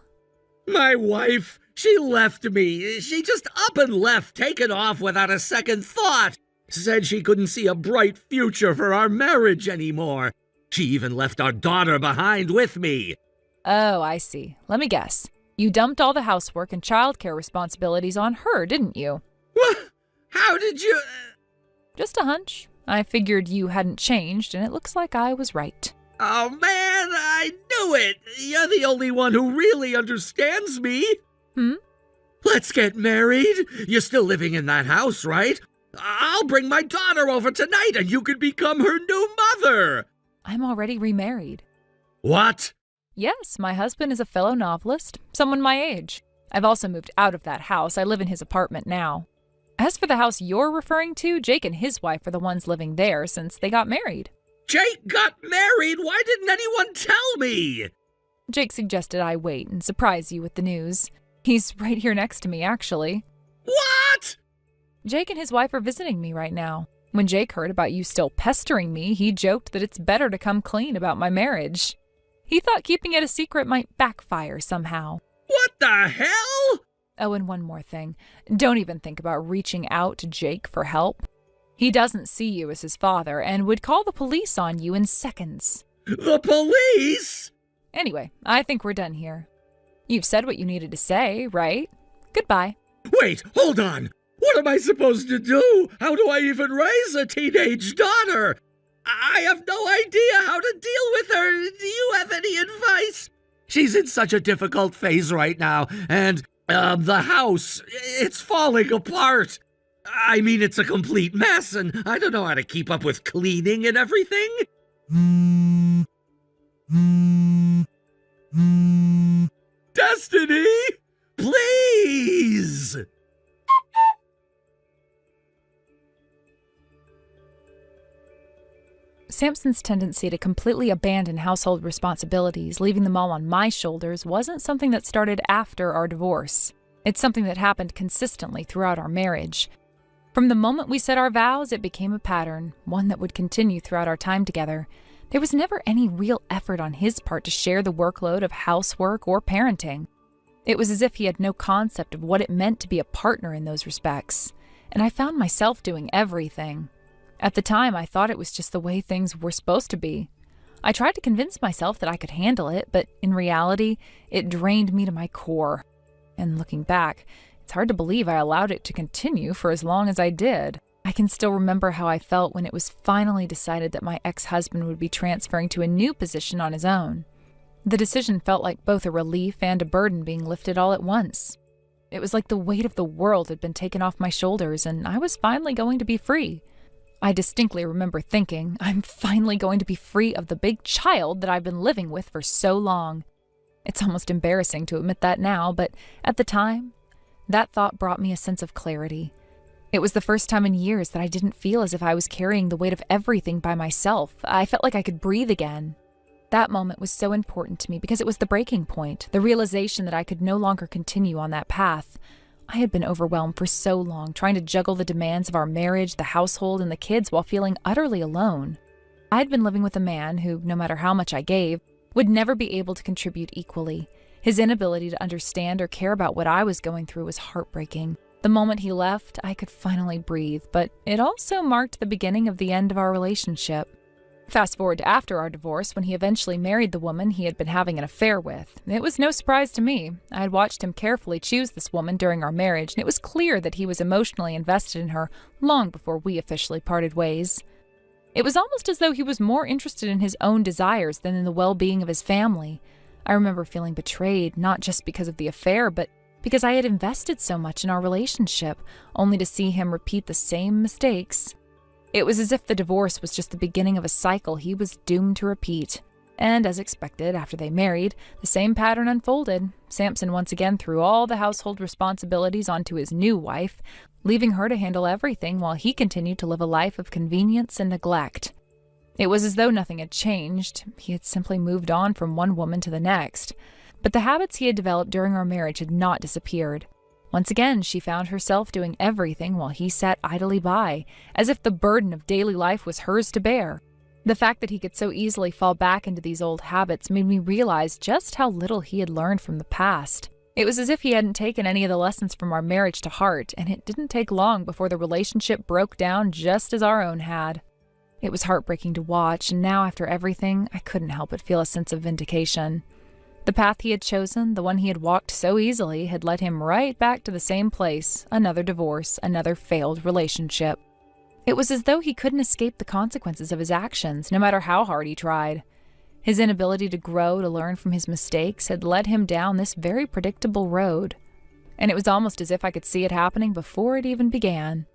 My wife, she left me. She just up and left, taken off without a second thought. Said she couldn't see a bright future for our marriage anymore. She even left our daughter behind with me. Oh, I see. Let me guess. You dumped all the housework and childcare responsibilities on her, didn't you? What? How did you... Just a hunch. I figured you hadn't changed, and it looks like I was right. Oh, man, I knew it. You're the only one who really understands me. Let's get married. You're still living in that house, right? I'll bring my daughter over tonight, and you could become her new mother. I'm already remarried. What? Yes, my husband is a fellow novelist, someone my age. I've also moved out of that house. I live in his apartment now. As for the house you're referring to, Jake and his wife are the ones living there since they got married. Jake got married? Why didn't anyone tell me? Jake suggested I wait and surprise you with the news. He's right here next to me, actually. What? Jake and his wife are visiting me right now. When Jake heard about you still pestering me, he joked that it's better to come clean about my marriage. He thought keeping it a secret might backfire somehow. What the hell? Oh, and one more thing. Don't even think about reaching out to Jake for help. He doesn't see you as his father and would call the police on you in seconds. The police? Anyway, I think we're done here. You've said what you needed to say, right? Goodbye. Wait, hold on. What am I supposed to do? How do I even raise a teenage daughter? I have no idea how to deal with her. Do you have any advice? She's in such a difficult phase right now, and the house, it's falling apart. I mean, it's a complete mess, and I don't know how to keep up with cleaning and everything. Destiny, please! Samson's tendency to completely abandon household responsibilities, leaving them all on my shoulders, wasn't something that started after our divorce. It's something that happened consistently throughout our marriage. From the moment we said our vows, it became a pattern, one that would continue throughout our time together. There was never any real effort on his part to share the workload of housework or parenting. It was as if he had no concept of what it meant to be a partner in those respects, and I found myself doing everything. At the time, I thought it was just the way things were supposed to be. I tried to convince myself that I could handle it, but in reality, it drained me to my core. And looking back, it's hard to believe I allowed it to continue for as long as I did. I can still remember how I felt when it was finally decided that my ex-husband would be transferring to a new position on his own. The decision felt like both a relief and a burden being lifted all at once. It was like the weight of the world had been taken off my shoulders, and I was finally going to be free. I distinctly remember thinking, I'm finally going to be free of the big child that I've been living with for so long. It's almost embarrassing to admit that now, but at the time, that thought brought me a sense of clarity. It was the first time in years that I didn't feel as if I was carrying the weight of everything by myself. I felt like I could breathe again. That moment was so important to me because it was the breaking point, the realization that I could no longer continue on that path. I had been overwhelmed for so long, trying to juggle the demands of our marriage, the household, and the kids while feeling utterly alone. I had been living with a man who, no matter how much I gave, would never be able to contribute equally. His inability to understand or care about what I was going through was heartbreaking. The moment he left, I could finally breathe, but it also marked the beginning of the end of our relationship. Fast forward to after our divorce, when he eventually married the woman he had been having an affair with. It was no surprise to me. I had watched him carefully choose this woman during our marriage, and it was clear that he was emotionally invested in her long before we officially parted ways. It was almost as though he was more interested in his own desires than in the well-being of his family. I remember feeling betrayed, not just because of the affair, but because I had invested so much in our relationship, only to see him repeat the same mistakes. It was as if the divorce was just the beginning of a cycle he was doomed to repeat. And as expected, after they married, the same pattern unfolded. Samson once again threw all the household responsibilities onto his new wife, leaving her to handle everything while he continued to live a life of convenience and neglect. It was as though nothing had changed. He had simply moved on from one woman to the next. But the habits he had developed during our marriage had not disappeared. Once again, she found herself doing everything while he sat idly by, as if the burden of daily life was hers to bear. The fact that he could so easily fall back into these old habits made me realize just how little he had learned from the past. It was as if he hadn't taken any of the lessons from our marriage to heart, and it didn't take long before the relationship broke down just as our own had. It was heartbreaking to watch, and now after everything, I couldn't help but feel a sense of vindication. The path he had chosen, the one he had walked so easily, had led him right back to the same place, another divorce, another failed relationship. It was as though he couldn't escape the consequences of his actions, no matter how hard he tried. His inability to grow, to learn from his mistakes, had led him down this very predictable road. And it was almost as if I could see it happening before it even began.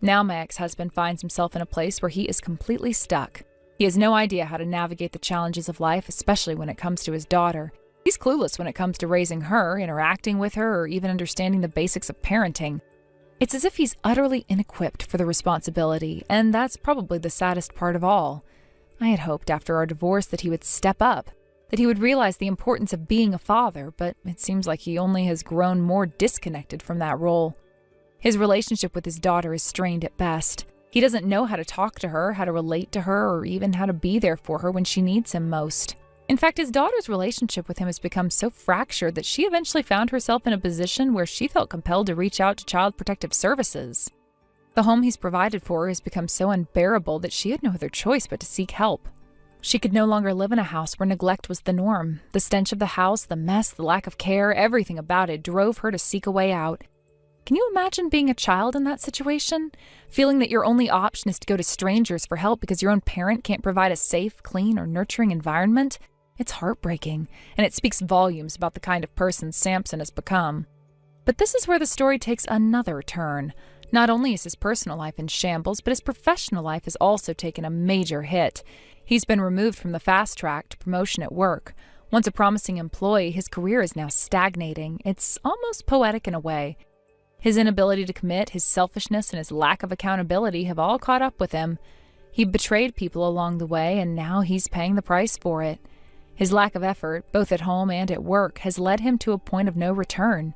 Now my ex-husband finds himself in a place where he is completely stuck. He has no idea how to navigate the challenges of life, especially when it comes to his daughter. He's clueless when it comes to raising her, interacting with her, or even understanding the basics of parenting. It's as if he's utterly inequipped for the responsibility, and that's probably the saddest part of all. I had hoped after our divorce that he would step up, that he would realize the importance of being a father, but it seems like he only has grown more disconnected from that role. His relationship with his daughter is strained at best. He doesn't know how to talk to her, how to relate to her, or even how to be there for her when she needs him most. In fact, his daughter's relationship with him has become so fractured that she eventually found herself in a position where she felt compelled to reach out to Child Protective Services. The home he's provided for her has become so unbearable that she had no other choice but to seek help. She could no longer live in a house where neglect was the norm. The stench of the house, the mess, the lack of care, everything about it drove her to seek a way out. Can you imagine being a child in that situation? Feeling that your only option is to go to strangers for help because your own parent can't provide a safe, clean, or nurturing environment? It's heartbreaking, and it speaks volumes about the kind of person Samson has become. But this is where the story takes another turn. Not only is his personal life in shambles, but his professional life has also taken a major hit. He's been removed from the fast track to promotion at work. Once a promising employee, his career is now stagnating. It's almost poetic in a way. His inability to commit, his selfishness, and his lack of accountability have all caught up with him. He betrayed people along the way, and now he's paying the price for it. His lack of effort, both at home and at work, has led him to a point of no return.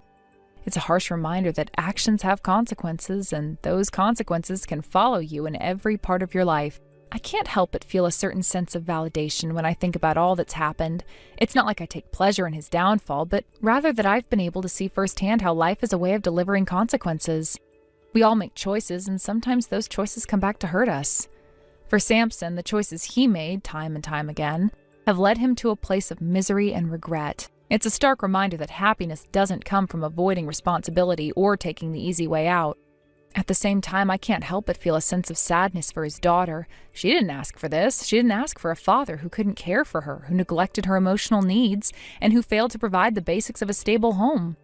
It's a harsh reminder that actions have consequences, and those consequences can follow you in every part of your life. I can't help but feel a certain sense of validation when I think about all that's happened. It's not like I take pleasure in his downfall, but rather that I've been able to see firsthand how life is a way of delivering consequences. We all make choices, and sometimes those choices come back to hurt us. For Samson, the choices he made, time and time again, have led him to a place of misery and regret. It's a stark reminder that happiness doesn't come from avoiding responsibility or taking the easy way out. At the same time, I can't help but feel a sense of sadness for his daughter. She didn't ask for this. She didn't ask for a father who couldn't care for her, who neglected her emotional needs, and who failed to provide the basics of a stable home.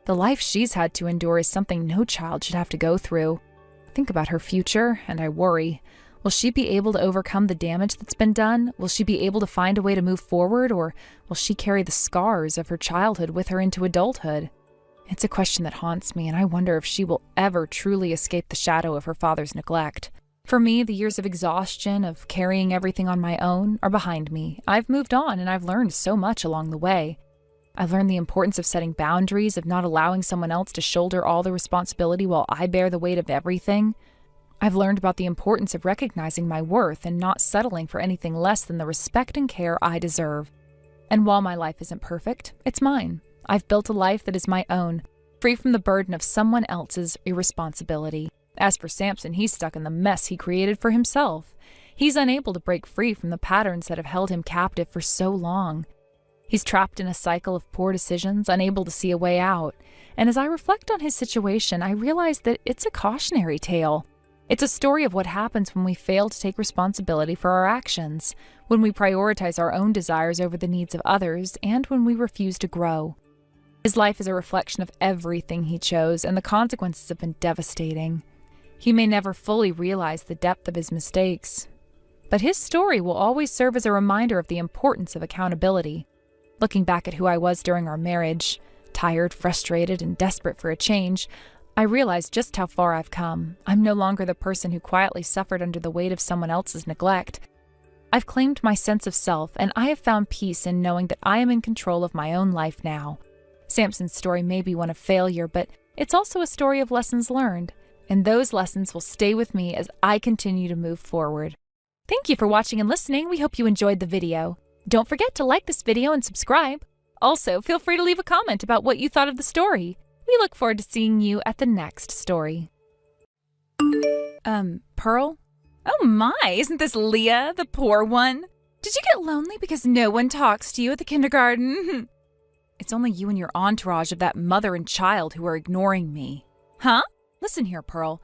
The life she's had to endure is something no child should have to go through. Think about her future, and I worry. Will she be able to overcome the damage that's been done? Will she be able to find a way to move forward, or will she carry the scars of her childhood with her into adulthood? It's a question that haunts me, and I wonder if she will ever truly escape the shadow of her father's neglect. For me, the years of exhaustion, of carrying everything on my own, are behind me. I've moved on, and I've learned so much along the way. I've learned the importance of setting boundaries, of not allowing someone else to shoulder all the responsibility while I bear the weight of everything. I've learned about the importance of recognizing my worth and not settling for anything less than the respect and care I deserve. And while my life isn't perfect, it's mine. I've built a life that is my own, free from the burden of someone else's irresponsibility. As for Samson, he's stuck in the mess he created for himself. He's unable to break free from the patterns that have held him captive for so long. He's trapped in a cycle of poor decisions, unable to see a way out. And as I reflect on his situation, I realize that it's a cautionary tale. It's a story of what happens when we fail to take responsibility for our actions, when we prioritize our own desires over the needs of others, and when we refuse to grow. His life is a reflection of everything he chose, and the consequences have been devastating. He may never fully realize the depth of his mistakes, but his story will always serve as a reminder of the importance of accountability. Looking back at who I was during our marriage, tired, frustrated, and desperate for a change, I realize just how far I've come. I'm no longer the person who quietly suffered under the weight of someone else's neglect. I've claimed my sense of self, and I have found peace in knowing that I am in control of my own life now. Samson's story may be one of failure, but it's also a story of lessons learned, and those lessons will stay with me as I continue to move forward. Thank you for watching and listening. We hope you enjoyed the video. Don't forget to like this video and subscribe. Also, feel free to leave a comment about what you thought of the story. We look forward to seeing you at the next story. Pearl? Oh my, isn't this Leah, the poor one? Did you get lonely because no one talks to you at the kindergarten? It's only you and your entourage of that mother and child who are ignoring me. Huh? Listen here, Pearl.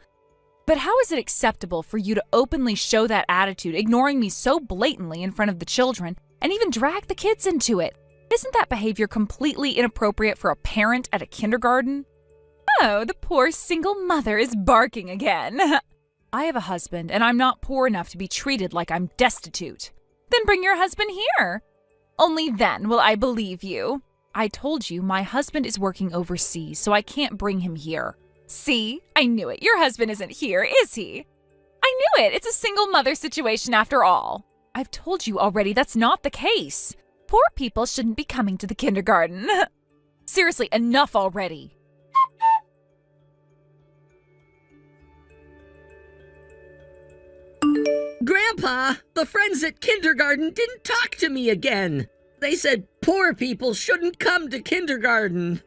But how is it acceptable for you to openly show that attitude, ignoring me so blatantly in front of the children, and even drag the kids into it? Isn't that behavior completely inappropriate for a parent at a kindergarten? Oh, the poor single mother is barking again. I have a husband, and I'm not poor enough to be treated like I'm destitute. Then bring your husband here. Only then will I believe you. I told you my husband is working overseas, so I can't bring him here. See? I knew it. Your husband isn't here, is he? I knew it. It's a single mother situation after all. I've told you already that's not the case. Poor people shouldn't be coming to the kindergarten. Seriously, enough already. Grandpa, the friends at kindergarten didn't talk to me again. They said poor people shouldn't come to kindergarten.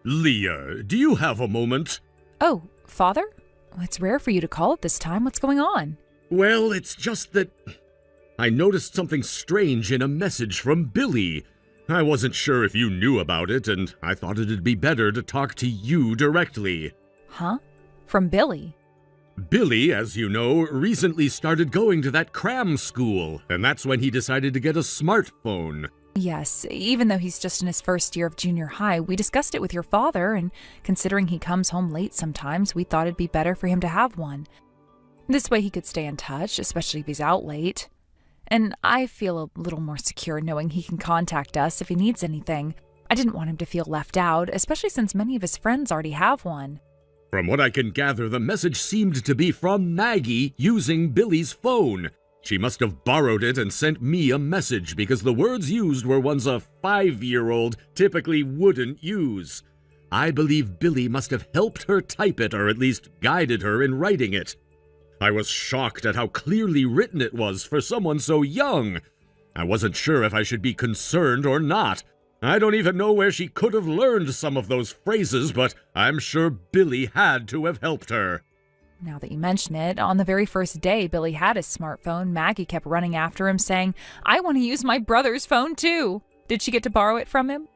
Leah, do you have a moment? Oh, Father? It's rare for you to call at this time. What's going on? Well, it's just that I noticed something strange in a message from Billy. I wasn't sure if you knew about it, and I thought it'd be better to talk to you directly. Huh? From Billy? Billy, as you know, recently started going to that cram school, and that's when he decided to get a smartphone. Yes, even though he's just in his first year of junior high, we discussed it with your father, and considering he comes home late sometimes, we thought it'd be better for him to have one. This way he could stay in touch, especially if he's out late. And I feel a little more secure knowing he can contact us if he needs anything. I didn't want him to feel left out, especially since many of his friends already have one. From what I can gather, the message seemed to be from Maggie using Billy's phone. She must have borrowed it and sent me a message because the words used were ones a 5-year-old typically wouldn't use. I believe Billy must have helped her type it or at least guided her in writing it. I was shocked at how clearly written it was for someone so young. I wasn't sure if I should be concerned or not. I don't even know where she could have learned some of those phrases, but I'm sure Billy had to have helped her. Now that you mention it, on the very first day Billy had his smartphone, Maggie kept running after him saying, "I want to use my brother's phone too." Did she get to borrow it from him?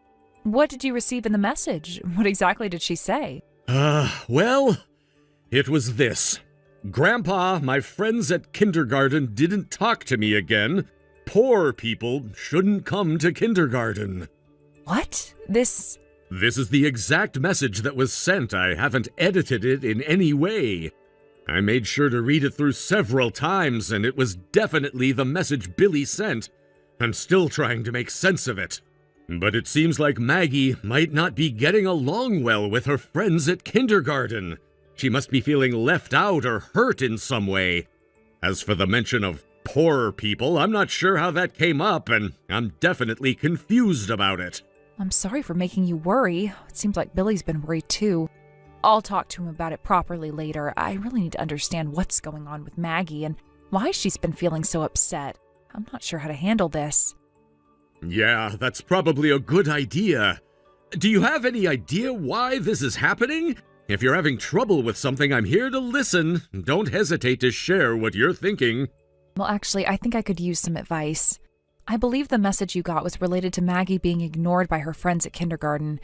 What did you receive in the message? What exactly did she say? Well, it was this. Grandpa, my friends at kindergarten didn't talk to me again. Poor people shouldn't come to kindergarten. What? This is the exact message that was sent. I haven't edited it in any way. I made sure to read it through several times, and it was definitely the message Billy sent. I'm still trying to make sense of it. But it seems like Maggie might not be getting along well with her friends at kindergarten. She must be feeling left out or hurt in some way. As for the mention of poor people, I'm not sure how that came up, and I'm definitely confused about it. I'm sorry for making you worry. It seems like Billy's been worried too. I'll talk to him about it properly later. I really need to understand what's going on with Maggie and why she's been feeling so upset. I'm not sure how to handle this. Yeah, that's probably a good idea. Do you have any idea why this is happening? If you're having trouble with something, I'm here to listen. Don't hesitate to share what you're thinking. Well, actually, I think I could use some advice. I believe the message you got was related to Maggie being ignored by her friends at kindergarten.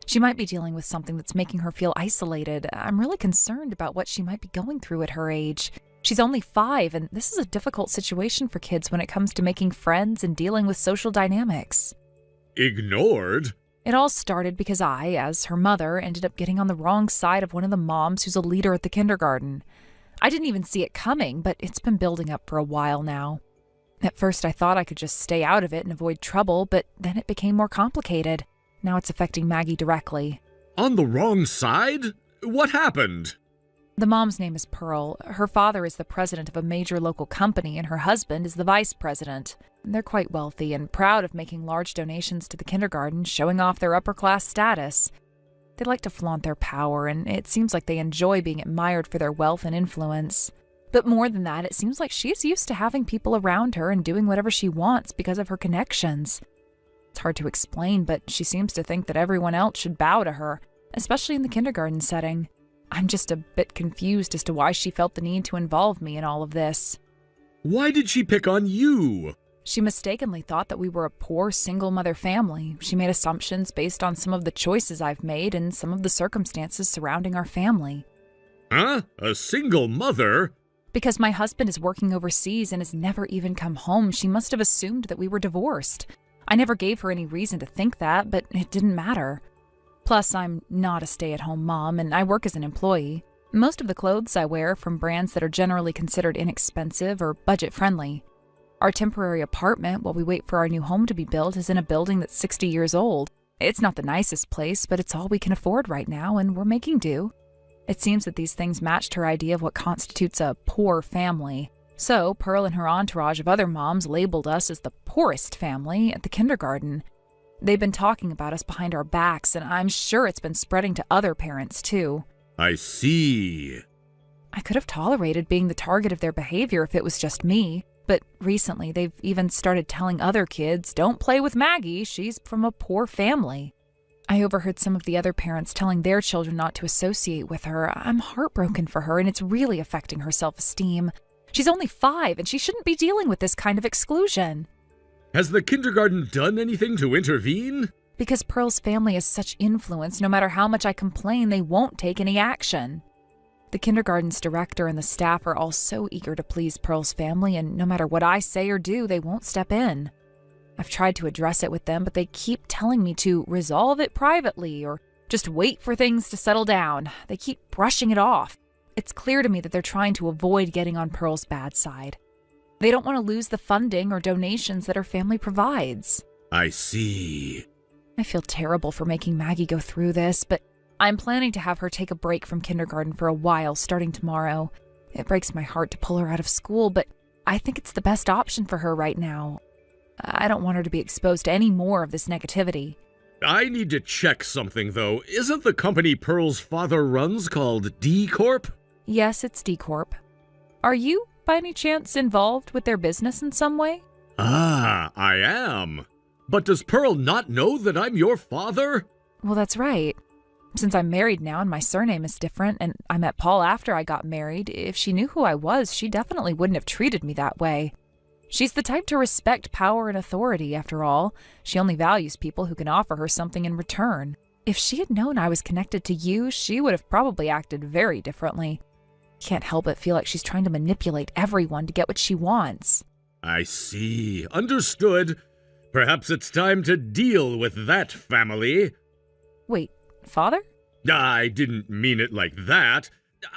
She might be dealing with something that's making her feel isolated. I'm really concerned about what she might be going through at her age. She's only 5, and this is a difficult situation for kids when it comes to making friends and dealing with social dynamics. Ignored? It all started because I, as her mother, ended up getting on the wrong side of one of the moms who's a leader at the kindergarten. I didn't even see it coming, but it's been building up for a while now. At first I thought I could just stay out of it and avoid trouble, but then it became more complicated. Now it's affecting Maggie directly. On the wrong side? What happened? The mom's name is Pearl. Her father is the president of a major local company, and her husband is the vice president. They're quite wealthy and proud of making large donations to the kindergarten, showing off their upper-class status. They like to flaunt their power, and it seems like they enjoy being admired for their wealth and influence. But more than that, it seems like she's used to having people around her and doing whatever she wants because of her connections. It's hard to explain, but she seems to think that everyone else should bow to her, especially in the kindergarten setting. I'm just a bit confused as to why she felt the need to involve me in all of this. Why did she pick on you? She mistakenly thought that we were a poor single-mother family. She made assumptions based on some of the choices I've made and some of the circumstances surrounding our family. Huh? A single mother? Because my husband is working overseas and has never even come home, she must have assumed that we were divorced. I never gave her any reason to think that, but it didn't matter. Plus, I'm not a stay-at-home mom, and I work as an employee. Most of the clothes I wear are from brands that are generally considered inexpensive or budget-friendly. Our temporary apartment, while we wait for our new home to be built, is in a building that's 60 years old. It's not the nicest place, but it's all we can afford right now, and we're making do. It seems that these things matched her idea of what constitutes a poor family. So, Pearl and her entourage of other moms labeled us as the poorest family at the kindergarten. They've been talking about us behind our backs, and I'm sure it's been spreading to other parents, too. I see. I could have tolerated being the target of their behavior if it was just me, but recently they've even started telling other kids, don't play with Maggie, she's from a poor family. I overheard some of the other parents telling their children not to associate with her. I'm heartbroken for her, and it's really affecting her self-esteem. She's only 5, and she shouldn't be dealing with this kind of exclusion. Has the kindergarten done anything to intervene? Because Pearl's family has such influence, no matter how much I complain, they won't take any action. The kindergarten's director and the staff are all so eager to please Pearl's family, and no matter what I say or do, they won't step in. I've tried to address it with them, but they keep telling me to resolve it privately or just wait for things to settle down. They keep brushing it off. It's clear to me that they're trying to avoid getting on Pearl's bad side. They don't want to lose the funding or donations that her family provides. I see. I feel terrible for making Maggie go through this, but I'm planning to have her take a break from kindergarten for a while starting tomorrow. It breaks my heart to pull her out of school, but I think it's the best option for her right now. I don't want her to be exposed to any more of this negativity. I need to check something, though. Isn't the company Pearl's father runs called D Corp? Yes, it's D Corp. Are you, by any chance, involved with their business in some way? Ah, I am. But does Pearl not know that I'm your father? Well, that's right. Since I'm married now and my surname is different, and I met Paul after I got married, if she knew who I was, she definitely wouldn't have treated me that way. She's the type to respect power and authority, after all. She only values people who can offer her something in return. If she had known I was connected to you, she would have probably acted very differently. Can't help but feel like she's trying to manipulate everyone to get what she wants. I see. Understood. Perhaps it's time to deal with that family. Wait, father? I didn't mean it like that.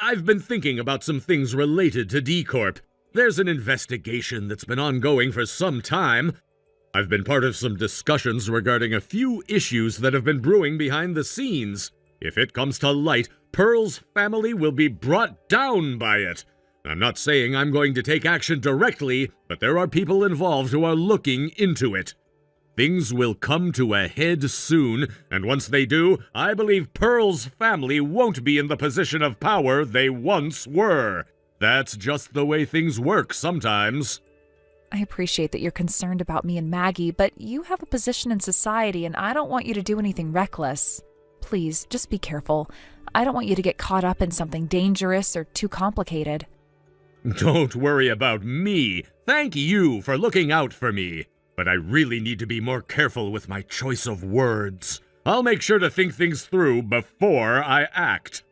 I've been thinking about some things related to D Corp. There's an investigation that's been ongoing for some time. I've been part of some discussions regarding a few issues that have been brewing behind the scenes. If it comes to light, Pearl's family will be brought down by it. I'm not saying I'm going to take action directly, but there are people involved who are looking into it. Things will come to a head soon, and once they do, I believe Pearl's family won't be in the position of power they once were. That's just the way things work sometimes. I appreciate that you're concerned about me and Maggie, but you have a position in society and I don't want you to do anything reckless. Please, just be careful. I don't want you to get caught up in something dangerous or too complicated. Don't worry about me. Thank you for looking out for me. But I really need to be more careful with my choice of words. I'll make sure to think things through before I act.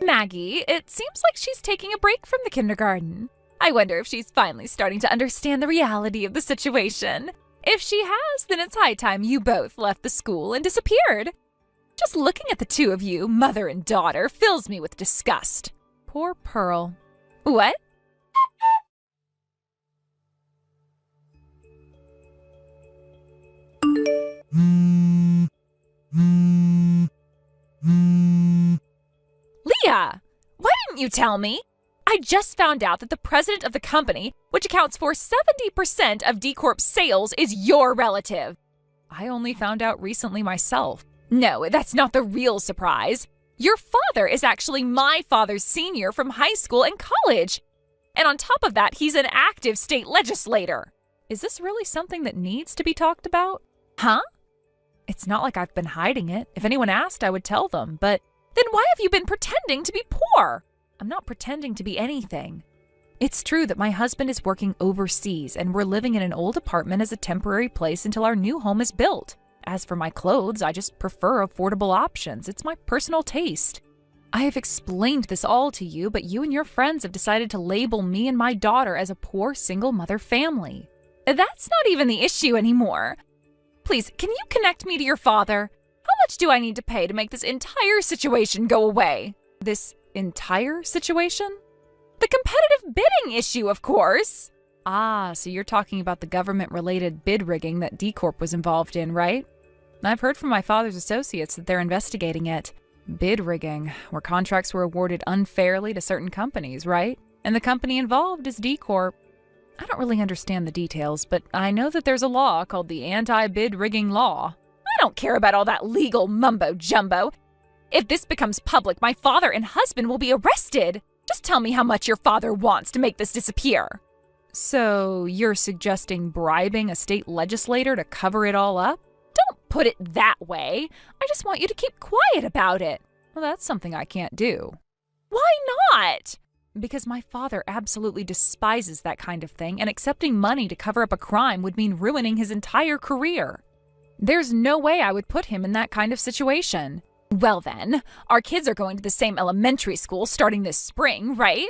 Maggie, it seems like she's taking a break from the kindergarten. I wonder if she's finally starting to understand the reality of the situation. If she has, then it's high time you both left the school and disappeared. Just looking at the two of you, mother and daughter, fills me with disgust. Poor Pearl. What? Leah, why didn't you tell me? I just found out that the president of the company, which accounts for 70% of D Corp's sales, is your relative. I only found out recently myself. No, that's not the real surprise. Your father is actually my father's senior from high school and college. And on top of that, he's an active state legislator. Is this really something that needs to be talked about? Huh? It's not like I've been hiding it. If anyone asked, I would tell them. But then why have you been pretending to be poor? I'm not pretending to be anything. It's true that my husband is working overseas and we're living in an old apartment as a temporary place until our new home is built. As for my clothes, I just prefer affordable options. It's my personal taste. I have explained this all to you, but you and your friends have decided to label me and my daughter as a poor single mother family. That's not even the issue anymore. Please, can you connect me to your father? How much do I need to pay to make this entire situation go away? This entire situation? The competitive bidding issue, of course. Ah, so you're talking about the government-related bid rigging that D Corp was involved in, right? I've heard from my father's associates that they're investigating it. Bid rigging, where contracts were awarded unfairly to certain companies, right? And the company involved is D Corp. I don't really understand the details, but I know that there's a law called the Anti-Bid Rigging Law. I don't care about all that legal mumbo-jumbo. If this becomes public, my father and husband will be arrested. Just tell me how much your father wants to make this disappear. So you're suggesting bribing a state legislator to cover it all up? Don't put it that way. I just want you to keep quiet about it. Well, that's something I can't do. Why not? Because my father absolutely despises that kind of thing, and accepting money to cover up a crime would mean ruining his entire career. There's no way I would put him in that kind of situation. Well then, our kids are going to the same elementary school starting this spring, right?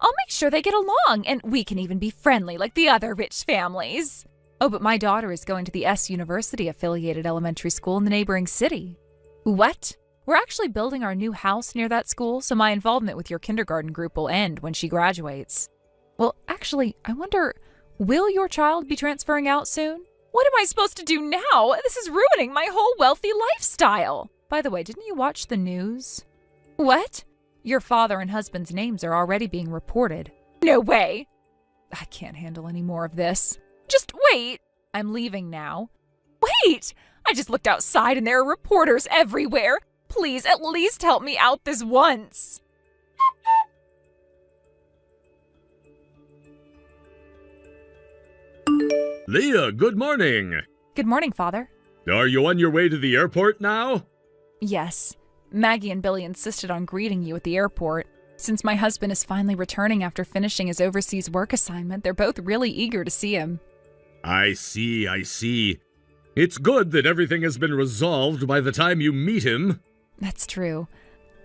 I'll make sure they get along, and we can even be friendly like the other rich families. Oh, but my daughter is going to the S University-affiliated elementary school in the neighboring city. What? We're actually building our new house near that school, so my involvement with your kindergarten group will end when she graduates. Well, actually, I wonder, will your child be transferring out soon? What am I supposed to do now? This is ruining my whole wealthy lifestyle. By the way, didn't you watch the news? What? Your father and husband's names are already being reported. No way! I can't handle any more of this. Just wait! I'm leaving now. Wait! I just looked outside and there are reporters everywhere. Please, at least help me out this once. Leah, good morning. Good morning, Father. Are you on your way to the airport now? Yes. Maggie and Billy insisted on greeting you at the airport. Since my husband is finally returning after finishing his overseas work assignment, they're both really eager to see him. I see. It's good that everything has been resolved by the time you meet him. That's true.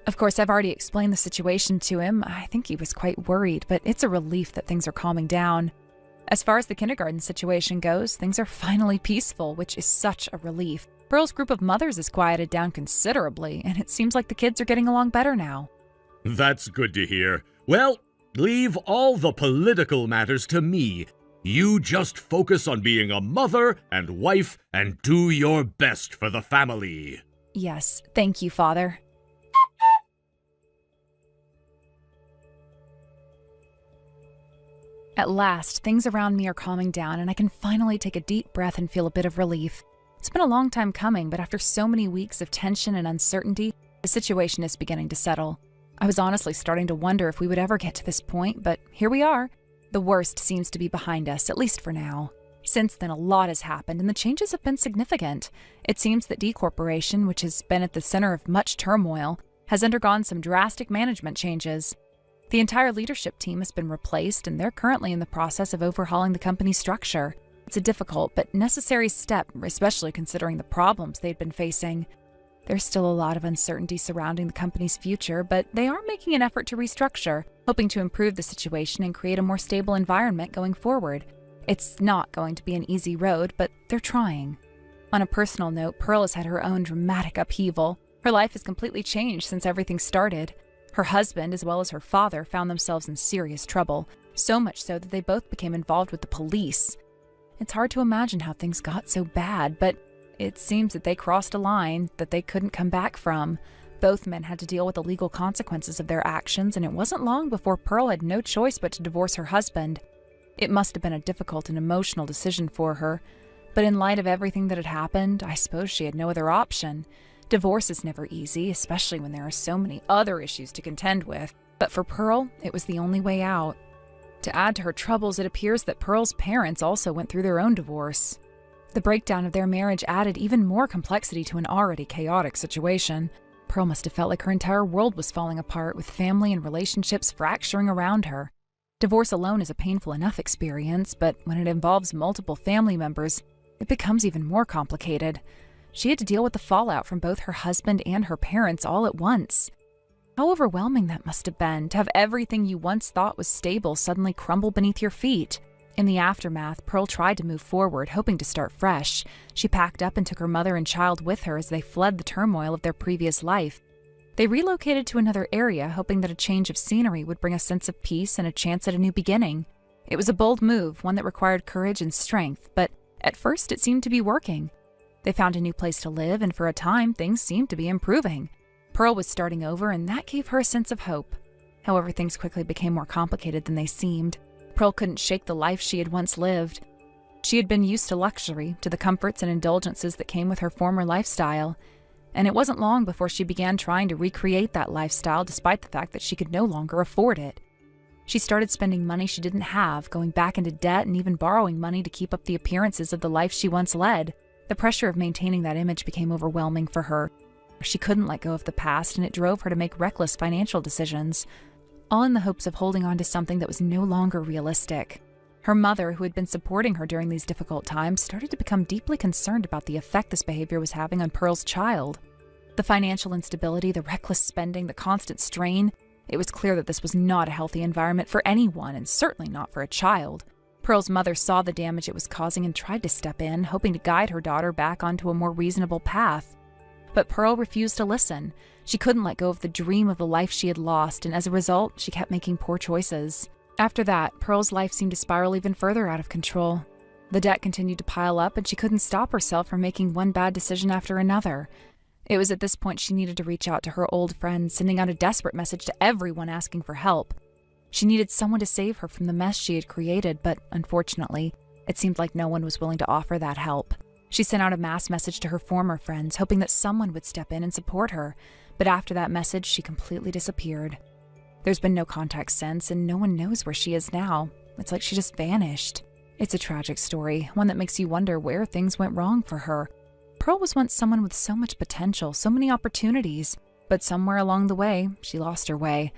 Of course, I've already explained the situation to him. I think he was quite worried, but it's a relief that things are calming down. As far as the kindergarten situation goes, things are finally peaceful, which is such a relief. Pearl's group of mothers has quieted down considerably, and it seems like the kids are getting along better now. That's good to hear. Well, leave all the political matters to me. You just focus on being a mother and wife and do your best for the family. Yes, thank you, Father. At last, things around me are calming down and I can finally take a deep breath and feel a bit of relief. It's been a long time coming, but after so many weeks of tension and uncertainty, the situation is beginning to settle. I was honestly starting to wonder if we would ever get to this point, but here we are. The worst seems to be behind us, at least for now. Since then, a lot has happened, and the changes have been significant. It seems that D Corporation, which has been at the center of much turmoil, has undergone some drastic management changes. The entire leadership team has been replaced, and they're currently in the process of overhauling the company's structure. It's a difficult but necessary step, especially considering the problems they've been facing. There's still a lot of uncertainty surrounding the company's future, but they are making an effort to restructure, hoping to improve the situation and create a more stable environment going forward. It's not going to be an easy road, but they're trying. On a personal note, Pearl has had her own dramatic upheaval. Her life has completely changed since everything started. Her husband, as well as her father, found themselves in serious trouble, so much so that they both became involved with the police. It's hard to imagine how things got so bad, but It seems that they crossed a line that they couldn't come back from. Both men had to deal with the legal consequences of their actions, and it wasn't long before Pearl had no choice but to divorce her husband. It must have been a difficult and emotional decision for her, but in light of everything that had happened, I suppose she had no other option. Divorce is never easy, especially when there are so many other issues to contend with, but for Pearl, it was the only way out. To add to her troubles, it appears that Pearl's parents also went through their own divorce. The breakdown of their marriage added even more complexity to an already chaotic situation. Pearl must have felt like her entire world was falling apart, with family and relationships fracturing around her. Divorce alone is a painful enough experience, but when it involves multiple family members, it becomes even more complicated. She had to deal with the fallout from both her husband and her parents all at once. How overwhelming that must have been, to have everything you once thought was stable suddenly crumble beneath your feet. In the aftermath, Pearl tried to move forward, hoping to start fresh. She packed up and took her mother and child with her as they fled the turmoil of their previous life. They relocated to another area, hoping that a change of scenery would bring a sense of peace and a chance at a new beginning. It was a bold move, one that required courage and strength, but at first it seemed to be working. They found a new place to live, and for a time, things seemed to be improving. Pearl was starting over, and that gave her a sense of hope. However, things quickly became more complicated than they seemed. Pearl couldn't shake the life she had once lived. She had been used to luxury, to the comforts and indulgences that came with her former lifestyle, and it wasn't long before she began trying to recreate that lifestyle despite the fact that she could no longer afford it. She started spending money she didn't have, going back into debt and even borrowing money to keep up the appearances of the life she once led. The pressure of maintaining that image became overwhelming for her. She couldn't let go of the past, and it drove her to make reckless financial decisions, all in the hopes of holding on to something that was no longer realistic. Her mother, who had been supporting her during these difficult times, started to become deeply concerned about the effect this behavior was having on Pearl's child. The financial instability, the reckless spending, the constant strain, it was clear that this was not a healthy environment for anyone, and certainly not for a child. Pearl's mother saw the damage it was causing and tried to step in, hoping to guide her daughter back onto a more reasonable path. But Pearl refused to listen. She couldn't let go of the dream of the life she had lost, and as a result, she kept making poor choices. After that, Pearl's life seemed to spiral even further out of control. The debt continued to pile up, and she couldn't stop herself from making one bad decision after another. It was at this point she needed to reach out to her old friends, sending out a desperate message to everyone asking for help. She needed someone to save her from the mess she had created, but unfortunately, it seemed like no one was willing to offer that help. She sent out a mass message to her former friends, hoping that someone would step in and support her, but after that message, she completely disappeared. There's been no contact since, and no one knows where she is now. It's like she just vanished. It's a tragic story, one that makes you wonder where things went wrong for her. Pearl was once someone with so much potential, so many opportunities, but somewhere along the way, she lost her way.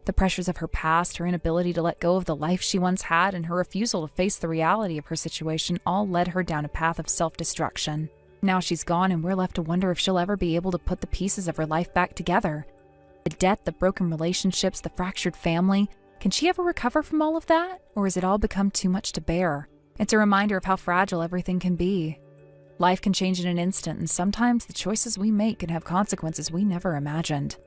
The pressures of her past, her inability to let go of the life she once had, and her refusal to face the reality of her situation all led her down a path of self-destruction. Now she's gone, and we're left to wonder if she'll ever be able to put the pieces of her life back together. The debt, the broken relationships, the fractured family, can she ever recover from all of that? Or has it all become too much to bear? It's a reminder of how fragile everything can be. Life can change in an instant, and sometimes the choices we make can have consequences we never imagined.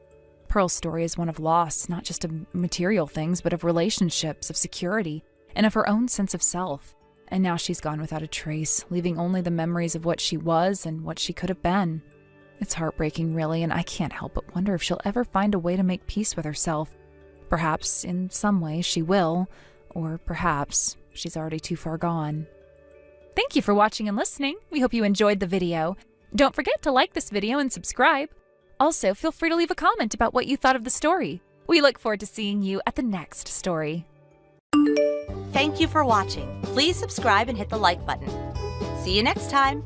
Pearl's story is one of loss, not just of material things, but of relationships, of security, and of her own sense of self. And now she's gone without a trace, leaving only the memories of what she was and what she could have been. It's heartbreaking, really, and I can't help but wonder if she'll ever find a way to make peace with herself. Perhaps, in some way, she will, or perhaps she's already too far gone. Thank you for watching and listening. We hope you enjoyed the video. Don't forget to like this video and subscribe. Also, feel free to leave a comment about what you thought of the story. We look forward to seeing you at the next story. Thank you for watching. Please subscribe and hit the like button. See you next time.